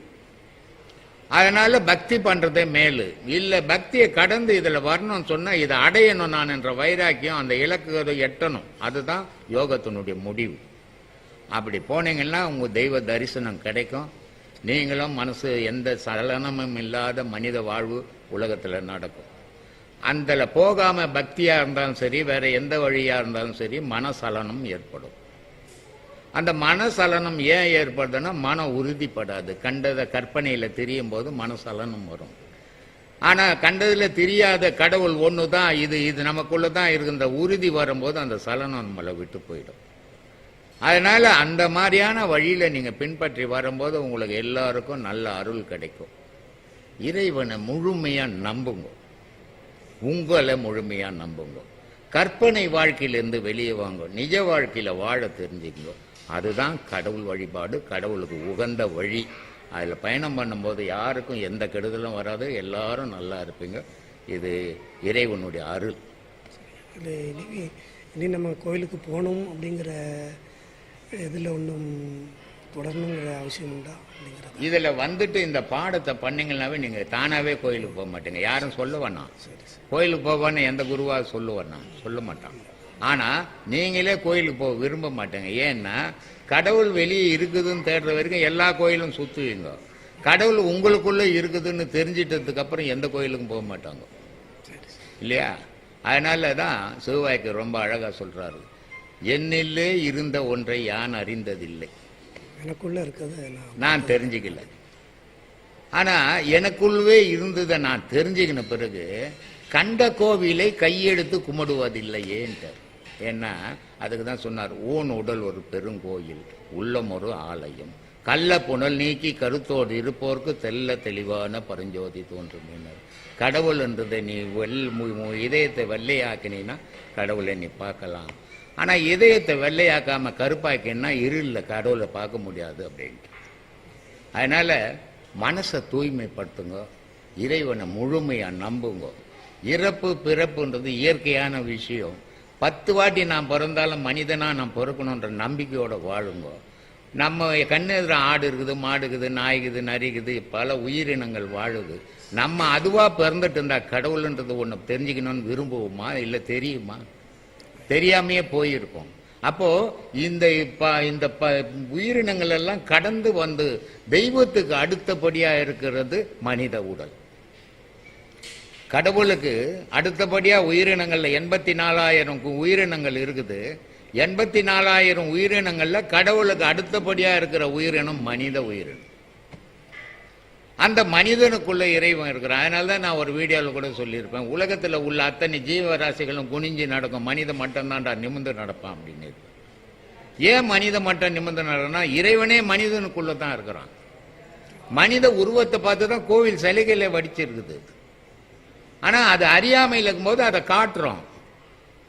அதனால பக்தி பண்றதே மேலு இல்ல. பக்தியை கடந்து இதுல வரணும்னு சொன்னா இதை அடையணும் நான் என்ற வைராக்கியம் அந்த இலக்கு எட்டணும். அதுதான் யோகத்தினுடைய முடிவு. அப்படி போனீங்கன்னா உங்க தெய்வ தரிசனம் கிடைக்கும். நீங்களும் மனசு எந்த சலனமும் இல்லாத மனித வாழ்வு உலகத்துல நடக்கும். அந்த போகாம பக்தியா இருந்தாலும் சரி வேற எந்த வழியா இருந்தாலும் சரி மனசலனம் ஏற்படும். அந்த மனசலனம் ஏன் ஏற்படுதுன்னா மன உறுதிப்படாது. கண்டதை கற்பனையில தெரியும் போது மனசலனம் வரும். ஆனா கண்டதுல தெரியாத கடவுள் ஒண்ணுதான், இது நமக்குள்ளதான் இருக்கின்ற உறுதி வரும்போது அந்த சலனம் நம்மளை விட்டு போயிடும். அதனால அந்த மாதிரியான வழியில நீங்க பின்பற்றி வரும்போது உங்களுக்கு எல்லாருக்கும் நல்ல அருள் கிடைக்கும். இறைவனை முழுமையா நம்புங்க. உங்களை முழுமையா நம்புங்க. கற்பனை வாழ்க்கையிலிருந்து வெளியே வாங்க. நிஜ வாழ்க்கையில வாழ தெரிஞ்சுக்கோ. அதுதான் கடவுள் வழிபாடு, கடவுளுக்கு உகந்த வழி. அதில் பயணம் பண்ணும்போது யாருக்கும் எந்த கெடுதலும் வராது. எல்லாரும் நல்லா இருப்பீங்க. இது இறைவனுடைய அருள். இனி நம்ம கோயிலுக்கு போகணும் அப்படிங்கிற இதில் ஒன்றும் தொடரணுங்கிற அவசியம் உண்டா அப்படிங்கிறது? இதில் வந்துட்டு இந்த பாடத்தை பண்ணீங்கன்னாவே நீங்கள் தானாகவே கோயிலுக்கு போக மாட்டீங்க. யாரும் சொல்ல வேணாம். கோயிலுக்கு போவான்னு எந்த குருவா சொல்லுவேன்னா சொல்ல மாட்டாங்க. ஆனால் நீங்களே கோயிலுக்கு போக விரும்ப மாட்டேங்க. ஏன்னா கடவுள் வெளியே இருக்குதுன்னு தேடுற வரைக்கும் எல்லா கோயிலும் சுற்றுவீங்க. கடவுள் உங்களுக்குள்ளே இருக்குதுன்னு தெரிஞ்சிட்டதுக்கு அப்புறம் எந்த கோயிலுக்கும் போக மாட்டாங்க இல்லையா? அதனால தான் சிவவாய்க்கு ரொம்ப அழகாக சொல்கிறாரு, என்னிலே இருந்த ஒன்றை யான் அறிந்ததில்லை. எனக்குள்ள இருக்கிறது நான் தெரிஞ்சுக்கல. ஆனா எனக்குள்ளவே இருந்ததை நான் தெரிஞ்சுக்கின பிறகு கண்ட கோவிலை கையெடுத்து கும்பிடுவதில்லையேன்ட்டு. ஏன்னா அதுக்கு தான் சொன்னார், ஊன் உடல் ஒரு பெருங்கோயில், உள்ளம் ஒரு ஆலயம், கள்ள புனல் நீக்கி கருத்தோடு இருப்போருக்கு தெல்ல தெளிவான பரஞ்சோதி தோன்றும். கடவுள் என்றதை நீ இதயத்தை வெள்ளையாக்கினா கடவுளை நீ பார்க்கலாம். ஆனா இதயத்தை வெள்ளையாக்காம கருப்பாக்கினா இருள கடவுளை பார்க்க முடியாது அப்படின்ட்டு. அதனால மனசை தூய்மைப்படுத்துங்க. இறைவனை முழுமையா நம்புங்க. இறப்பு பிறப்புன்றது இயற்கையான விஷயம். 10 வாட்டி நான் பிறந்தாலும் மனிதனா நான் பிறக்கணுன்ற நம்பிக்கையோட வாழுங்க. நம்ம கண்ணெதிர ஆடு இருக்குது, மாடு இருக்குது, நாய் இருக்குது, நரி இருக்குது, பல உயிரினங்கள் வாழுது. நம்ம அதுவா பிறந்துட்டு இருந்தா கடவுள்ன்றது ஒன்று தெரிஞ்சுக்கணும்னு விரும்புவோமா? இல்லை தெரியுமா? தெரியாமையே போயிருக்கோம். அப்போ இந்த உயிரினங்கள் எல்லாம் கடந்து வந்து தெய்வத்துக்கு அடுத்தபடியா இருக்கிறது மனித உடல். கடவுளுக்கு அடுத்தபடியா உயிரினங்கள்ல 84,000 உயிரினங்கள் இருக்குது. 84,000 உயிரினங்கள்ல கடவுளுக்கு அடுத்தபடியா இருக்கிற உயிரினம் மனித உயிரினம். அந்த மனிதனுக்குள்ள இறைவன் இருக்கிறான். அதனாலதான் நான் ஒரு வீடியோவில் கூட சொல்லியிருப்பேன், உலகத்துல உள்ள அத்தனை ஜீவராசிகளும் குனிஞ்சு நடக்கும், மனித மட்டும்தான்டா நிமிர்ந்து நடப்பான் அப்படின்னு. ஏன் மனித மட்டும் நிமிர்ந்து நடனா இறைவனே மனிதனுக்குள்ள தான் இருக்கிறான். மனித உருவத்தை பார்த்து தான் கோவில் சிலைகளை வடிச்சிருக்குது. ஆனா அது அறியாமையில் இருக்கும்போது அதை காட்டுறோம்.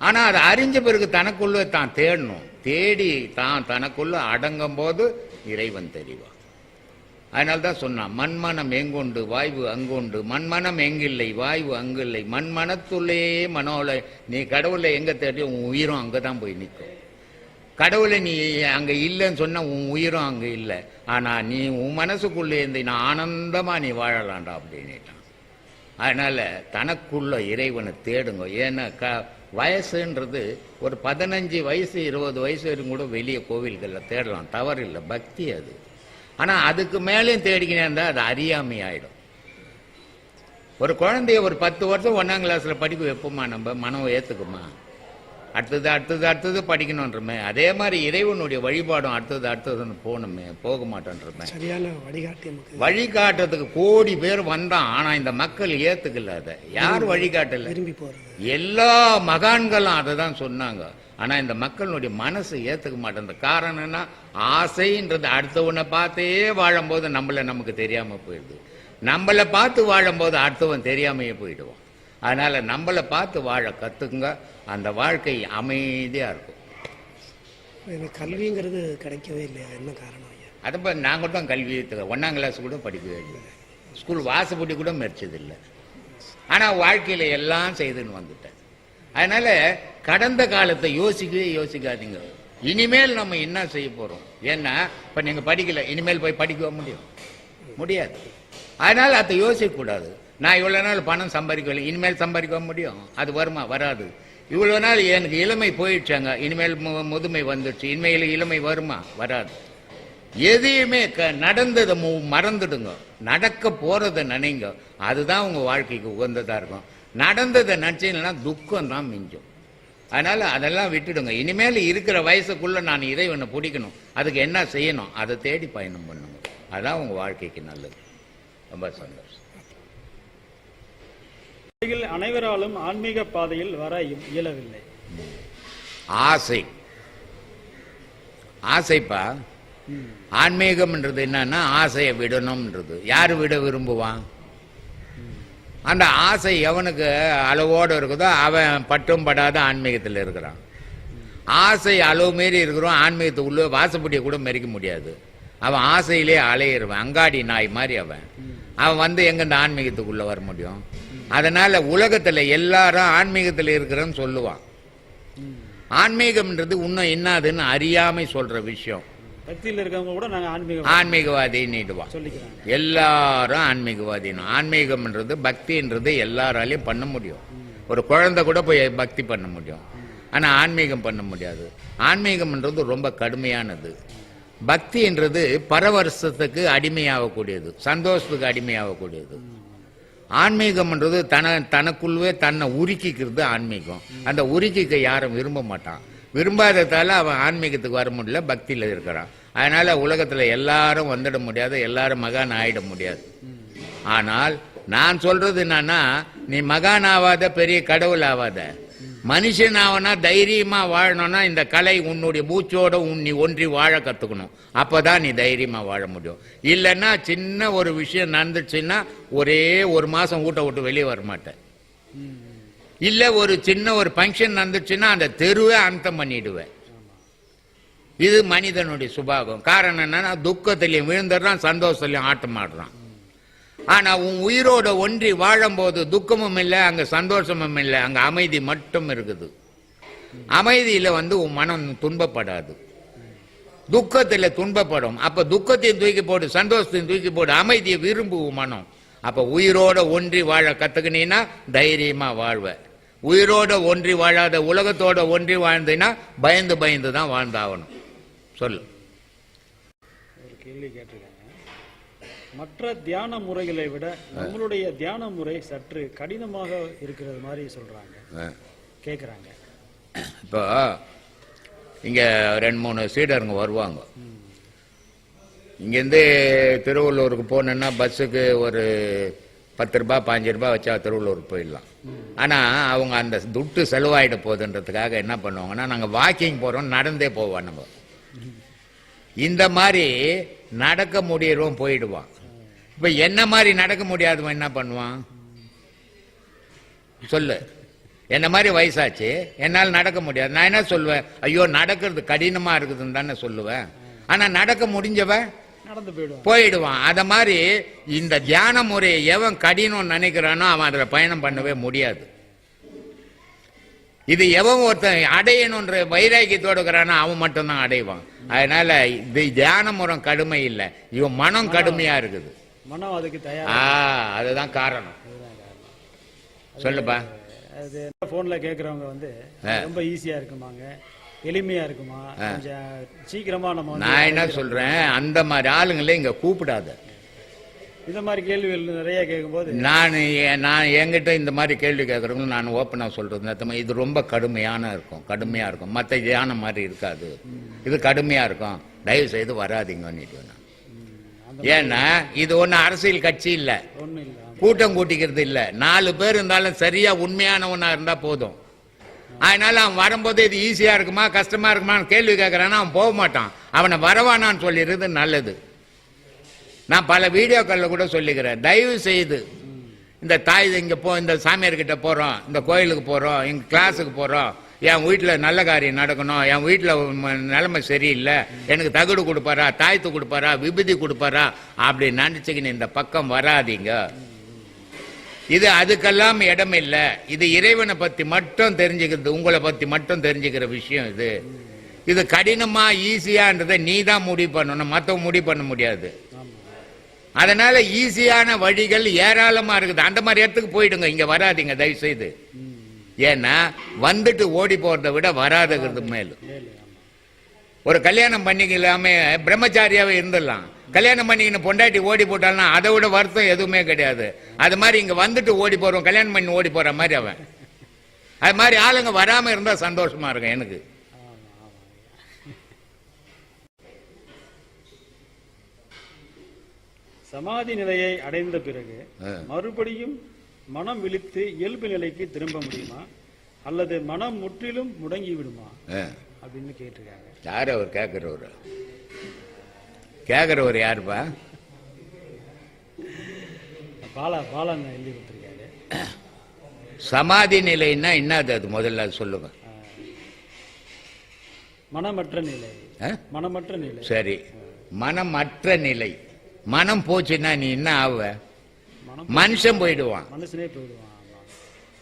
ஆனா அதை அறிஞ்ச பிறகு தனக்குள்ள தான் தேடணும். தேடி தான் தனக்குள்ள அடங்கும் போது இறைவன் தெரிவான். அதனால்தான் சொன்னான், மண்மனம் எங்குண்டு வாய்வு அங்குண்டு, மண்மனம் எங்கில்லை வாய்வு அங்கில்லை, மண்மனத்துள்ளே மனோல. நீ கடவுளை எங்க தேடி உன் உயிரும் அங்கதான் போய் நிற்கும். கடவுளை நீ அங்க இல்லைன்னு சொன்ன உன் உயிரும் அங்க இல்லை. ஆனா நீ உன் மனசுக்குள்ளே இருந்து நான் ஆனந்தமா நீ வாழலாண்டா அப்படின்னுட்டான். அதனால தனக்குள்ள இறைவனை தேடுங்க. ஏன்னா வயசுன்றது ஒரு 15 வயசு 20 வயசு வரைக்கும் கூட வெளியே கோவில்களில் தேடலாம், தவறு இல்லை, பக்தி அது. ஆனா அதுக்கு மேலேயும் தேடிக்கினே இருந்தா அது அறியாமை ஆயிடும். ஒரு குழந்தைய ஒரு 10 வருஷம் 1ஆம் கிளாஸ்ல படிக்க வைப்போமா? நம்ம மனம் ஏத்துக்குமா? அடுத்தது அடுத்தது அடுத்தது படிக்கணுன்றமே. அதே மாதிரி இறைவனுடைய வழிபாடும் அடுத்ததுன்னு போகணுமே, போக மாட்டோன்றமே. சரியான வழிகாட்டுறதுக்கு கோடி பேர் வந்தான். ஆனா இந்த மக்கள் ஏத்துக்கல. அதை யார் வழிகாட்டல? விரும்பி போறது எல்லா மகான்களும் அதை தான் சொன்னாங்க. ஆனா இந்த மக்களுடைய மனசு ஏத்துக்க மாட்டேன். காரணம் என்ன? ஆசைன்றது அடுத்தவனை பார்த்தே வாழும்போது நமக்கு தெரியாம போயிடுது. நம்மளை பார்த்து வாழும்போது அடுத்தவன் தெரியாமையே போயிடுவான். அதனால நம்மளை பார்த்து வாழ கத்துக்குங்க. அந்த வாழ்க்கை அமைதியா இருக்கும். எனக்கு கல்விங்கிறது கிடைக்கவே இல்லையா? என்ன காரணம்? அதை நாங்கள் தான் கல்வி 1ஆம் கிளாஸ் கூட படிக்கவே இல்லை. ஸ்கூல் வாசப்படி கூட மெரிச்சதில்லை. ஆனால் வாழ்க்கையில் எல்லாம் செய்துன்னு வந்துட்டேன். அதனால் கடந்த காலத்தை யோசிக்காதீங்க. இனிமேல் நம்ம என்ன செய்ய போகிறோம். ஏன்னா இப்போ நீங்கள் படிக்கல, இனிமேல் போய் படிக்க முடியாது. அதனால் அதை யோசிக்கக்கூடாது. நான் இவ்வளோ நாள் பணம் சம்பாதிக்கவில்லை, இனிமேல் சம்பாதிக்க முடியும், அது வருமா? வராது. இவ்வளோ நாள் எனக்கு இளமை போயிடுச்சாங்க, இனிமேல் முதுமை வந்துடுச்சு, இனிமேல் இளமை வருமா? வராது. எதையுமே நடந்ததை மறந்துடுங்க, நடக்க போறதை நினைங்க. அதுதான் உங்க வாழ்க்கைக்கு உகந்ததா இருக்கும். நடந்ததை நினைச்சீங்கன்னா துக்கம் தான் மிஞ்சும். அதனால அதெல்லாம் விட்டுடுங்க. இனிமேல் இருக்கிற வயசுக்குள்ள நான் இறைவனை பிடிக்கணும், அதுக்கு என்ன செய்யணும், அதை தேடி பயணம் பண்ணுங்க. அதான் உங்க வாழ்க்கைக்கு நல்லது. ரொம்ப சந்தோஷம். அனைவராலும் ஆன்மீக பாதையில் வர இயலவில்லை. ஆசைப்பா. ஆன்மீகம்ன்றது என்னன்னா ஆசையை விடணும்ன்றது. யாரு விட விரும்புவான்? அந்த ஆசை எவனுக்கு அளவோடு இருக்குதோ அவன் பட்டும் படாத ஆன்மீகத்தில் இருக்கிறான். ஆசை அளவு மீறி இருக்கிறோம், ஆன்மீகத்துக்குள்ள வாசப்படியை கூட மெரிக்க முடியாது. அவன் ஆசையிலே அலையிடுவான், அங்காடி நாய் மாதிரி. அவன் வந்து எங்க இந்த ஆன்மீகத்துக்குள்ள வர முடியும்? அதனால உலகத்துல எல்லாரும் ஆன்மீகத்தில் இருக்கிறன்னு சொல்லுவான். ஆன்மீகம்ன்றது இன்னும் என்னதுன்னு அறியாமை சொல்ற விஷயம். பக்தியில் இருக்கவங்க கூட நாங்க ஆன்மீகவாதி நீடுவான். எல்லாரும் ஆன்மீகவாதின்னு. ஆன்மீகம்ன்றது பக்தின்றது எல்லாராலையும் பண்ண முடியும். ஒரு குழந்தை கூட போய் பக்தி பண்ண முடியும், ஆனா ஆன்மீகம் பண்ண முடியாது. ஆன்மீகம்ன்றது ரொம்ப கடுமையானது. பக்தின்றது பரவசத்துக்கு அடிமையாகக்கூடியது, சந்தோஷத்துக்கு அடிமையாகக்கூடியது. ஆன்மீகம்ன்றது தனக்குள்ளவே தன்னை உருக்கிக்கிறது ஆன்மீகம். அந்த உருக்கிக்க யாரும் விரும்ப மாட்டான். விரும்பாததால அவன் ஆன்மீகத்துக்கு வர முடியல, பக்தியில் இருக்கிறான். அதனால உலகத்துல எல்லாரும் வந்துட முடியாது, எல்லாரும் மகான் ஆயிட முடியாது. ஆனால் நான் சொல்றது என்னன்னா, நீ மகான் ஆவாத, பெரிய கடவுள் ஆவாத, மனுஷன் ஆவனா தைரியமா வாழணும்னா இந்த கலை உன்னுடைய மூச்சோட நீ ஒன்றி வாழ கத்துக்கணும். அப்பதான் நீ தைரியமா வாழ முடியும். இல்லைன்னா சின்ன ஒரு விஷயம் நடந்துச்சுன்னா ஒரே ஒரு மாசம் வீட்டை விட்டு வெளியே வர மாட்டேன். இல்ல ஒரு சின்ன ஒரு ஃபங்க்ஷன் நடந்துச்சுன்னா அந்த தெருவே அந்தம் பண்ணிடுவேன். இது மனிதனுடைய சுபாவம். காரணம் என்னன்னா, துக்கத்திலையும் விழுந்துடுறான், சந்தோஷத்திலையும் ஆட்டம் ஆடுறான். ஆனா உன் உயிரோட ஒன்றி வாழும் போது துக்கமும் இல்லை, அங்க சந்தோஷமும் இல்லை, அங்க அமைதி மட்டும் இருக்குது. அமைதியில வந்து உன் மனம் துன்பப்படாது, துக்கத்துல துன்பப்படும். அப்ப துக்கத்தையும் தூக்கி போடு, சந்தோஷத்தையும் தூக்கி போடு, அமைதியை விரும்பு மனம். அப்ப உயிரோட ஒன்றி வாழ கத்துக்கினீன்னா தைரியமா வாழ்வ. உயிரோட ஒன்றி வாழாத, உலகத்தோட ஒன்றி வாழ்ந்தீங்கன்னா பயந்து பயந்து தான் வாழ்ந்தாகணும். சொல்லு. ஒரு கேள்வி கேட்டிருக்காங்க. மற்ற தியான முறைகளை விட நம்மளுடைய தியான முறை சற்று கடினமாக இருக்கிறது மாதிரி சொல்றாங்க, கேக்குறாங்க. இப்போ இங்க 2-3 சீடருங்க வருவாங்க. இங்கேருந்து திருவள்ளூருக்கு போகணுன்னா பஸ்ஸுக்கு ஒரு 10 ரூபாய் 5 ரூபாய் வச்சா திருவள்ளூருக்கு போயிடலாம். ஆனால் அவங்க அந்த துட்டு செலவாயிட போகுதுன்றதுக்காக என்ன பண்ணுவாங்கன்னா, நாங்கள் வாக்கிங் போகிறோம், நடந்தே போவோம். நம்ம இந்த மாதிரி நடக்க முடியறோம் போயிடுவான். இப்போ என்ன மாதிரி நடக்க முடியாதவன் என்ன பண்ணுவான் சொல்லு? என்ன மாதிரி வயசாச்சு, என்னால் நடக்க முடியாது. நான் என்ன சொல்லுவேன்? ஐயோ நடக்கிறது கடினமா இருக்குதுன்னு தானே சொல்லுவேன். ஆனா நடக்க முடிஞ்சவன் நடந்து போயிடுவான். அத மாதிரி இந்த தியான முறையை எவன் கடினம் நினைக்கிறானோ அவன் அதுல பயணம் பண்ணவே முடியாது. இது எவன் ஒருத்தன் அடையணுன்ற வைராக்கியத்தோடு இருக்கிறானோ அவன் மட்டும்தான் அடைவான். அதனால இது தியான முறை கடுமை இல்லை, இவன் மனம் கடுமையா இருக்குது. மனம் அதுக்கு தயார். அதுதான் காரணம். சொல்லுப்பா. அது போன்ல கேக்குறவங்க வந்து ரொம்ப ஈஸியா இருக்குமாங்க, எளிமையா இருக்குமா, கொஞ்சம் சீக்கிரமா நம்ம. நான் என்ன சொல்றேன், அந்த மாதிரி ஆளுங்களே இங்க கூப்பிடாத. இந்த மாதிரி கேள்விகள் நிறைய கேட்கும்போது நான் என்கிட்ட இந்த மாதிரி கேள்வி கேட்கறவங்க நான் ஓப்பனா சொல்றது, இது ரொம்ப கடுமையா இருக்கும். மற்ற தியானம் மாதிரி இருக்காது, இது கடுமையா இருக்கும், தயவு செய்து வராதிங்க. ஏன்னா இது ஒண்ணு அரசியல் கட்சி இல்ல, கூட்டம் கூட்டிக்கிறது இல்ல. 4 பேர் இருந்தாலும் சரியா உண்மையானவனா இருந்தா போதும். அதனால அவன் வரும்போது இது ஈஸியா இருக்குமா கஷ்டமா இருக்குமான்னு கேள்வி கேட்கறான்னா அவன் போக மாட்டான். அவனை வரவானான்னு சொல்லிடுறது நல்லது. நான் பல வீடியோக்கள்ல கூட சொல்லிக்கிறேன், தயவு செய்து இந்த தாய் இங்க இந்த சாமியார்கிட்ட போறோம், இந்த கோயிலுக்கு போறோம், எங்க கிளாஸுக்கு போறோம், என் வீட்டில் நல்ல காரியம் நடக்கணும், என் வீட்டில் நிலைமை சரியில்லை, எனக்கு தகுடு கொடுப்பாரா, தாய்த்து கொடுப்பாரா, விபூதி கொடுப்பாரா அப்படி நினச்சிக்கின்னு இந்த பக்கம் வராதீங்க. இது அதுக்கெல்லாம் இடம் இல்லை. இது இறைவனை பற்றி மட்டும் தெரிஞ்சுக்கிறது, உங்களை பற்றி மட்டும் தெரிஞ்சுக்கிற விஷயம் இது. இது கடினமா ஈஸியான்றதை நீ தான் முடிவு பண்ணணும், மற்றவங்க முடிவு பண்ண முடியாது. அதனால ஈஸியான வழிகள் ஏராளமா இருக்குது. அந்த மாதிரி இடத்துக்கு போயிடுங்க, இங்க வராதிங்க தயவு செய்து. ஏன்னா வந்துட்டு ஓடி போறதை விட வராதுங்கிறது மேலும். ஒரு கல்யாணம் பண்ணிக்கலாமே பிரம்மச்சாரியாவே இருந்துடலாம், கல்யாணம் பண்ணிக்கின்னு பொண்டாட்டி ஓடி போட்டால்னா அதை விட வருத்தம் எதுவுமே கிடையாது. அது மாதிரி இங்க வந்துட்டு ஓடி போறோம், கல்யாணம் பண்ணி ஓடி போற மாதிரி அவன். அது மாதிரி ஆளுங்க வராம இருந்தா சந்தோஷமா இருக்கும் எனக்கு. சமாதி நிலையை அடைந்த பிறகு மறுபடியும் மனம் விழித்து இயல்பு நிலைக்கு திரும்ப முடியுமா, அல்லது மனம் முற்றிலும் முடங்கி விடுமா அப்படின்னு கேட்டிருக்காங்க. யார் அவர் கேட்கிறவர்? கேட்கிறவர் யாருப்பா? பாலன் எழுதி கொடுத்துருக்காரு. சமாதி நிலைன்னா என்னது அது முதல்ல சொல்லுங்க. மனமற்ற நிலை. மனமற்ற நிலை. சரி, மனமற்ற நிலை. மனம் போச்சுன்னா நீ என்ன ஆவ? மனுஷன் போயிடுவான், மனுஷனே போயிடுவான்.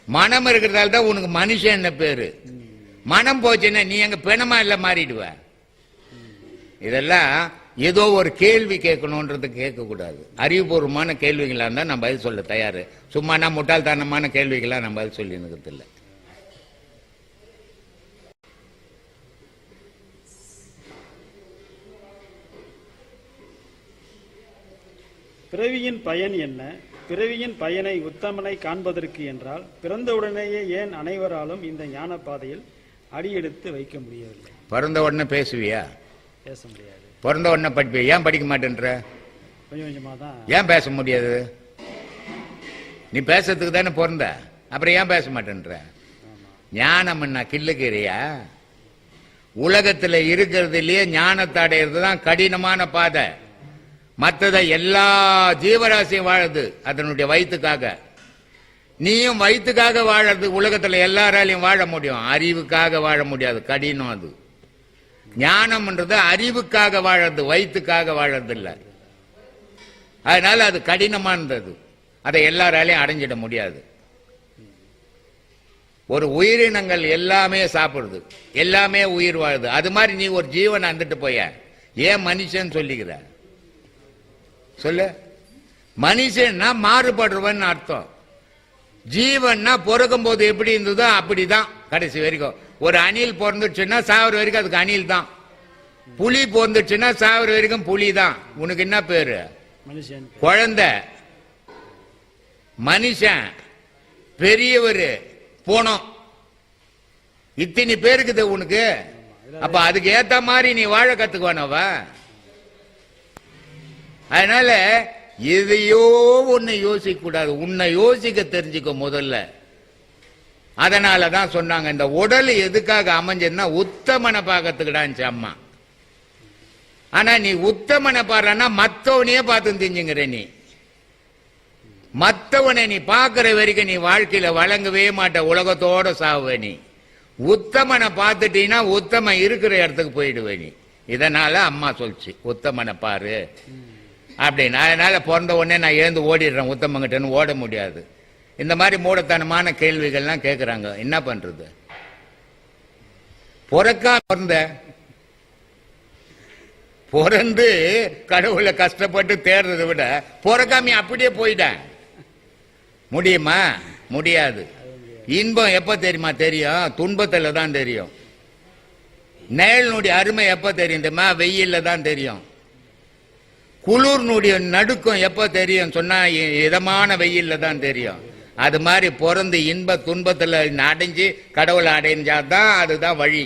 மனம் இருக்கிறதால தான் உனக்கு மனுஷன் என்ன பேரு. மனம் போச்சுன்னா நீ எங்க பிணமா இல்ல மாறிடுவ. இதெல்லாம் ஏதோ ஒரு கேள்வி கேட்கணும்ன்றது கேட்க கூடாது. அறிவுபூர்வமான கேள்விகளா இருந்தா நான் பதில் சொல்ல தயாரு. சும்மா முட்டாள்தனமான கேள்விகளா நான் பதில் சொல்லி இருக்கிறது இல்லை. பிறவியின் பயன் என்ன? பிறவியின் பயனை உத்தமனை காண்பதற்கு என்றால் பிறந்தவுடனேயே ஏன் அனைவராலும் இந்த ஞான பாதையில் அடியெடுத்து வைக்க முடியவில்லை? பிறந்த உடனே பேசுவியா? பேச முடியாது. பிறந்த உடனே படிப்பியா? ஏன் படிக்க மாட்டேன்ற? கொஞ்சம் கொஞ்சமா தான். ஏன் பேச முடியாது? நீ பேசுறதுக்கு தானே பிறந்த, அப்புறம் ஏன் பேச மாட்டேன்ற? ஞானம் என்ன கிள்ளுக்கிறியா? உலகத்துல இருக்கிறதுலயே ஞானத்தை அடையிறது தான் கடினமான பாதை. மற்றதை எல்லா ஜீவராசியும் வாழுது அதனுடைய வயிற்றுக்காக. நீயும் வயிற்றுக்காக வாழறது. உலகத்துல எல்லாராலையும் வாழ முடியும், அறிவுக்காக வாழ முடியாது, கடினம் அது. ஞானம்ன்றது அறிவுக்காக வாழறது, வயிற்றுக்காக வாழறது இல்லை. அதனால அது கடினமானது, அதை எல்லாராலையும் அடைஞ்சிட முடியாது. ஒரு உயிரினங்கள் எல்லாமே சாப்பிடுது, எல்லாமே உயிர் வாழுது. அது மாதிரி நீ ஒரு ஜீவன் வந்துட்டு போய ஏன் மனுஷன் சொல்லிக்கிற? சொல்லு. மனுஷன்னா மாறுபடுறவன் அர்த்தம். ஜீவன்னா பிறக்கும் போது எப்படி இருந்ததோ அப்படிதான் கடைசி வரைக்கும். ஒரு அணில் பிறந்துச்சுன்னா சாவர வரைக்கும் அதுக்கு அணில் தான். புலி பிறந்துச்சுன்னா சாவர வரைக்கும் புலி தான். உனக்கு என்ன பேரு? மனுஷன். குழந்தை, மனுஷன், பெரியவர், போனோம், இத்தனை பேருக்குது உனக்கு. அப்ப அதுக்கு ஏத்த மாதிரி நீ வாழ கத்துக்குவானவா? அதனால எதையோ உன்னை யோசிக்க கூடாது, உன்னை யோசிக்க தெரிஞ்சுக்க முதல்ல. அதனாலதான் சொன்னாங்க இந்த உடல் எதுக்காக அமைஞ்சதுன்னா உத்தமனை பார்க்கறதுக்குடான்னு அம்மா. ஆனா நீ உத்தமனை பாடுறன்னா மத்தவனையே பார்த்து தெரிஞ்சுங்கிற. நீ மத்தவனை நீ பார்க்கிற வரைக்கும் நீ வாழ்க்கையில வழங்கவே மாட்ட, உலகத்தோட சாவுவே. நீ உத்தமனை பார்த்துட்டீங்கன்னா உத்தமன் இருக்கிற இடத்துக்கு போயிடுவே நீ. இதனால அம்மா சொல்லிச்சு உத்தமனை பாரு அப்படின்னு. அதனால பிறந்த உடனே நான் எழுந்து ஓடிடுறேன் உத்தமங்கிட்டன்னு ஓட முடியாது. இந்த மாதிரி மூடத்தனமான கேள்விகள்லாம் கேட்குறாங்க. என்ன பண்றது? பிறந்து கடவுளை கஷ்டப்பட்டு தேடுறதை விட பிறக்காம அப்படியே போயிட்டேன். முடியுமா? முடியாது. இன்பம் எப்ப தெரியுமா தெரியும்? துன்பத்துல தான் தெரியும். நிழலினுடைய அருமை எப்ப தெரியும் தெரியுமா? வெயில்ல தான் தெரியும். குளிர்னுடைய நடுக்கம் எப்ப தெரியும் சொன்னா இதமான வெயில்ல தான் தெரியும். அது மாதிரி பிறந்து இன்ப துன்பத்துல அடைஞ்சு கடவுளை அடைஞ்சாதான் அதுதான் வழி.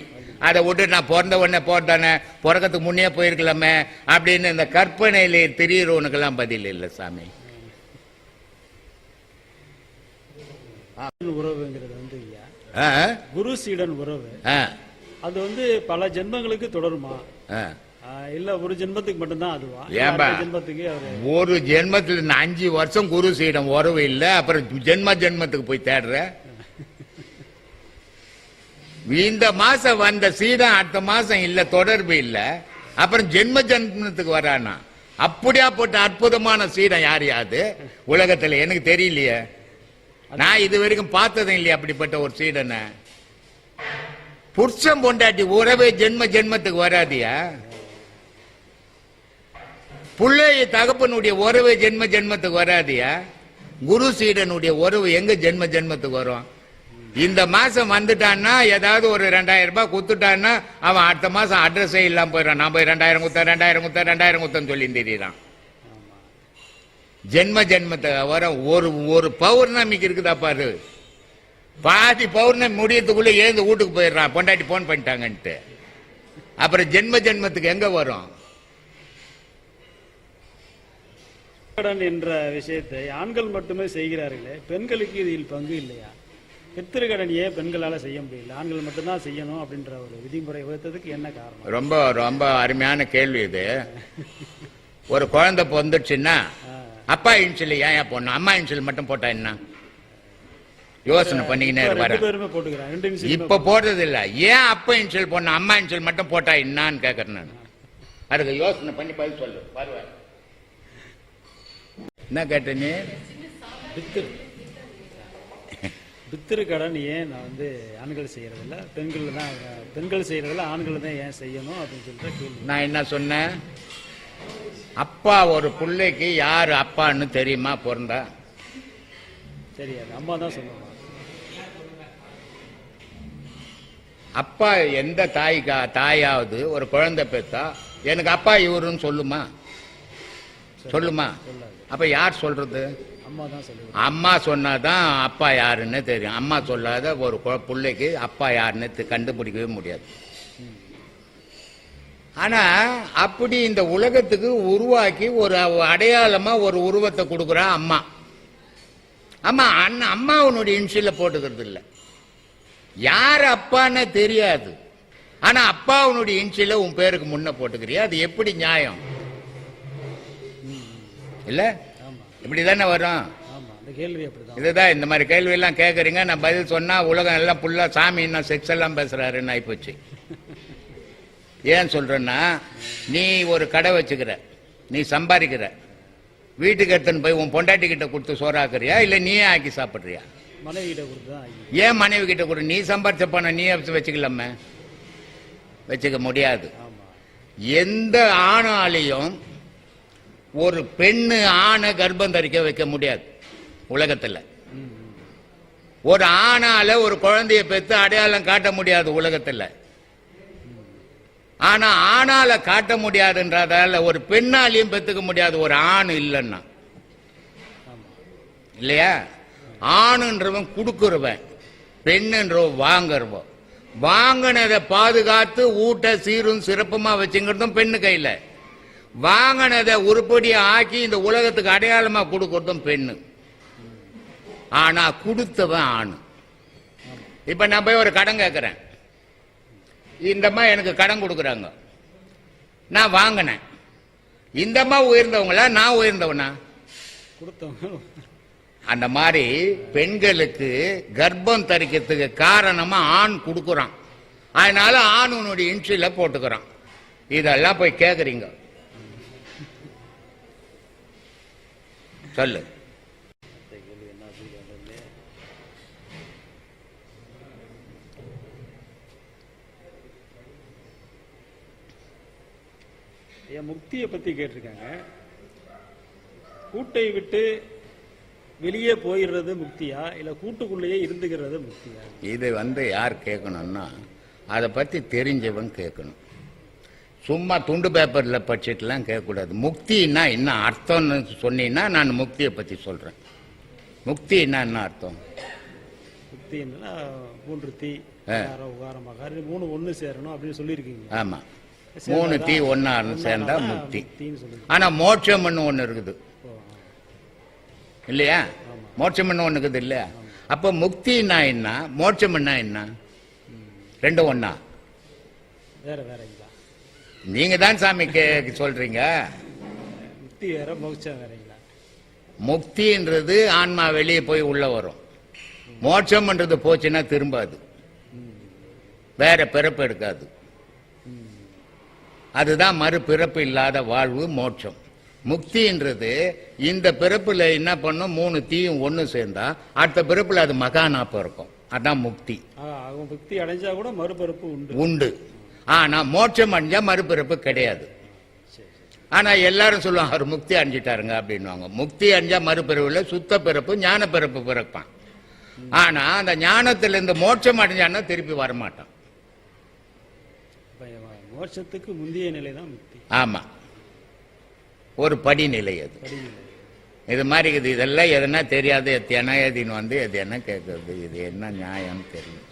அதை விட்டு நான் பிறந்த உடனே போட்டானே, பிறக்கிறதுக்கு முன்னே போயிருக்கலாமே அப்படின்னு இந்த கற்பனையில திரியிறவனுக்கெல்லாம் பதில் இல்லை சாமி. உறவுங்கிறது வந்து குரு சீடன் உறவு, அது பல ஜென்மங்களுக்கு தொடருமா? இல்ல ஒரு ஜென்மத்துக்கு மட்டும்தான் அதுவா? ஜென்மத்துக்கு ஒரு ஜென்மத்துல 5 வருஷம் குரு சீடம் உறவு இல்ல, அப்புறம் ஜென்மத்துக்கு போய் தேடுற. இந்த மாசம் வந்த சீடன் அடுத்த மாசம் இல்ல, தொடர்பு இல்ல, அப்புறம் ஜென்ம ஜென்மத்துக்கு வரானா? அப்படியா போட்ட அற்புதமான சீடன் யார் யாது உலகத்துல? எனக்கு தெரியலையே, நான் இது வரைக்கும் பார்த்ததும் இல்லையா அப்படிப்பட்ட ஒரு சீடனை. புருஷன் பொண்டாட்டி உறவே ஜென்ம ஜென்மத்துக்கு வராதியா? பிள்ளைய தகப்பனுடைய உறவு ஜென்ம ஜென்மத்துக்கு வராதியா? குரு சீடனுடைய உறவு எங்க ஜென்ம ஜென்மத்துக்கு வரும்? இந்த மாசம் வந்துட்டான்னா ஏதாவது ஒரு 2000 ரூபாய் குத்துட்டான்னா அவன் அடுத்த மாசம் அட்ரஸே இல்லாம போயிடறான். நான் போய் 2000 குத்தன்னு சொல்லி தெரியுறான். ஜென்ம ஜென்மத்தை வர ஒரு பௌர்ணமிக்கு இருக்குதா பாரு, பாதி பௌர்ணமி முடியத்துக்குள்ள ஏந்து வீட்டுக்கு போயிடுறான், பொண்டாட்டி போன் பண்ணிட்டாங்கன்ட்டு. அப்புறம் ஜென்ம ஜென்மத்துக்கு எங்க வரும்? கடன் என்ற விஷயத்தை ஆண்கள் மட்டுமே செய்கிறார்களே, பெண்களுக்கு இதில் பங்கு இல்லையா? பித்திருக்கடன் ஏன் பெண்களால செய்ய முடியல, ஆண்கள் மட்டும்தான் செய்யணும் அப்படின்ற ஒரு விதிமுறை வகுத்ததுக்கு என்ன காரணம்? ரொம்ப ரொம்ப அருமையான கேள்வி இது. ஒரு குழந்தை பிறந்துச்சுன்னா அப்பா இன்சில் ஏன் போடணும், அம்மா இன்சில் மட்டும் போட்டா என்ன? யோசனை பண்ணிக்கினே வர. இப்ப போடுறது இல்ல, ஏன் அப்பா இன்சில் போடணும், அம்மா இன்சில் மட்டும் போட்டா என்னான்னு கேட்கறேன் நான். அதுக்கு யோசனை பண்ணி பதில் சொல்லு. வருவேன் என்ன கேட்ட நீ? பித்திரு கடன் ஏன் நான் வந்து ஆண்கள் செய்யறதில்ல, பெண்கள் செய்யறதில்ல, ஆண்கள் தான் ஏன் செய்யணும் அப்படின்னு சொல்லிட்டு கேள்வி. நான் என்ன சொன்னேன்? அப்பா ஒரு பிள்ளைக்கு யாரு அப்பான்னு தெரியுமா பிறந்தா? தெரியாது, அம்மா தான் சொல்லுவாங்க. அப்பா எந்த தாயாவது ஒரு குழந்தை பெத்தா எனக்கு அப்பா இவருன்னு சொல்லுமா? சொல்லுமா? அப்ப யார் சொல்றது? அம்மா தான் சொல்லுவாங்க. அம்மா சொன்னாதான் அப்பா யாருன்னு தெரியும். அம்மா சொல்லாத ஒரு பிள்ளைக்கு அப்பா யாருன்னு கண்டுபிடிக்கவே முடியாது. ஆனா அப்படி இந்த உலகத்துக்கு உருவாக்கி ஒரு அடையாளமா ஒரு உருவத்தை கொடுக்குறா அம்மா. அம்மா அம்மாவனுடைய இன்சில போட்டுக்கிறது இல்லை. யார் அப்பான்னு தெரியாது, ஆனா அப்பாவனுடைய இன்சில உன் பேருக்கு முன்ன போட்டுக்கிறியா? அது எப்படி நியாயம் இல்ல? இப்படிதானே வரும். இதுதான் இந்த மாதிரி கேள்வி எல்லாம் கேட்கறீங்க. நான் பதில் சொன்னா உலகம் எல்லாம் புல்லா சாமி என்ன செக்ஸ் எல்லாம் பேசுறாருன்னு ஆயிப்போச்சு. ஏன் சொல்றேன்னா, நீ ஒரு கடை வச்சுக்கிற, நீ சம்பாதிக்கிற, வீட்டுக்கு எடுத்துன்னு போய் உன் பொண்டாட்டி கிட்ட கொடுத்து சோறாக்குறியா இல்ல நீயே ஆக்கி சாப்பிடுறியா? மனைவி கிட்ட கொடுத்து. ஏன் மனைவி கிட்ட கொடு? நீ சம்பாதிச்ச பணம் நீ வச்சுக்கலாமே. வச்சுக்க முடியாது. எந்த ஆணாலையும் ஒரு பெண்ணு ஆணை கர்ப்பம் தரிக்க வைக்க முடியாது உலகத்துல. ஒரு ஆணால ஒரு குழந்தைய பெற்று அடையாளம் காட்ட முடியாது உலகத்துல. ஆனா ஆணால காட்ட முடியாதுன்றதால ஒரு பெண்ணாலையும் பெற்றுக்க முடியாது ஒரு ஆண் இல்லைன்னா. இல்லையா? ஆணுன்றவன் கொடுக்கிறவன், பெண்ணுன்றவன் வாங்குறவன். வாங்கினதை பாதுகாத்து ஊட்ட சீரும் சிறப்புமா வச்சுங்கிறதும் பெண்ணு கையில. வாங்கினதை உருப்படியா ஆக்கி இந்த உலகத்துக்கு அடையாளமா கொடுக்கறதும் பெண்ணு. ஆனா கொடுத்தவன் ஆணு. இப்ப நான் போய் ஒரு கடன் கேட்கிறேன், இந்தம்மா எனக்கு கடன் கொடுக்குறாங்க, நான் வாங்கினேன். இந்தம்மா உயர்ந்தவங்களா நான் உயர்ந்தவனா? அந்த மாதிரி பெண்களுக்கு கர்ப்பம் தரிக்கிறதுக்கு காரணமா ஆண் கொடுக்குறான். அதனால ஆணுனுடைய இன்சில போட்டுக்கிறான். இதெல்லாம் போய் கேக்குறீங்க. சொல்லு. முக்தியை பத்தி கேட்டிருக்காங்க. கூட்டை விட்டு வெளியே போயிடுறது முக்தியா இல்ல கூட்டுக்குள்ளேயே இருந்துகிறது முக்தியா? இது யார் கேட்கணும்னா அதை பத்தி தெரிஞ்சவன் கேட்கணும். சும்மா துண்டு பேப்பர்ல படிச்சுட்டுலாம் கேட்கக்கூடாது. முக்தின்னா என்ன அர்த்தம்னு சொன்னீங்கன்னா நான் முக்தியை பத்தி சொல்றேன். முக்தின்னா என்ன அர்த்தம்? முக்தி என்னன்னா 3 தீ உகாரம் மூணு ஒண்ணு சேரணும் அப்படின்னு சொல்லியிருக்கீங்க. ஆமா, 3 தீ ஒன்னா சேர்ந்தா முக்தி. ஆனா மோட்சம் ஒண்ணு இருக்குது இல்லையா? மோட்சம் ஒண்ணு இருக்குது இல்லையா? அப்ப முக்தினா என்ன, மோட்சம் என்ன? ரெண்டும் ஒன்னா? வேற வேற. நீங்க தான் சாமி சொல்றீங்க. முக்தி வேற மோட்சம் வேறங்களா? முக்தின்றது ஆன்மா வெளியே போய் உள்ள வரும். மோட்சம்ன்றது போச்சுன்னா திரும்பாது. வேற பிறப்பு எடுக்காது. அதுதான் மறுபிறப்பு இல்லாத வாழ்வு, மோட்சம். முக்தின்றது இந்த பிறப்புல என்ன பண்ணும், 3 தீயும் ஒன்று சேர்ந்தா அடுத்த பிறப்புல அது மகானா பிறக்கும். அதான் முக்தி. அவங்க முக்தி அடைஞ்சா கூட மறுபிறப்பு உண்டு. ஆனா மோட்சம் அடைஞ்சா மறுபிறப்பு கிடையாது. ஆனா எல்லாரும் சொல்லுவாங்க அவர் முக்தி அடைஞ்சிட்டாருங்க அப்படின்வாங்க. முக்தி அடைஞ்சா மறுபிறவுல சுத்த பிறப்பு, ஞான பிறப்பு பிறப்பான். ஆனா அந்த ஞானத்திலிருந்து மோட்சம் அடைஞ்சான்னா திருப்பி வரமாட்டான். மோட்சத்துக்கு முந்தைய நிலை தான் முக்தி. ஆமா, ஒரு படிநிலை அது. இது மாதிரி இது. இதெல்லாம் எதுனா தெரியாது, எது என்ன ஏதின்னு வந்து எது என்ன கேட்கறது, இது என்ன நியாயம் தெரியும்.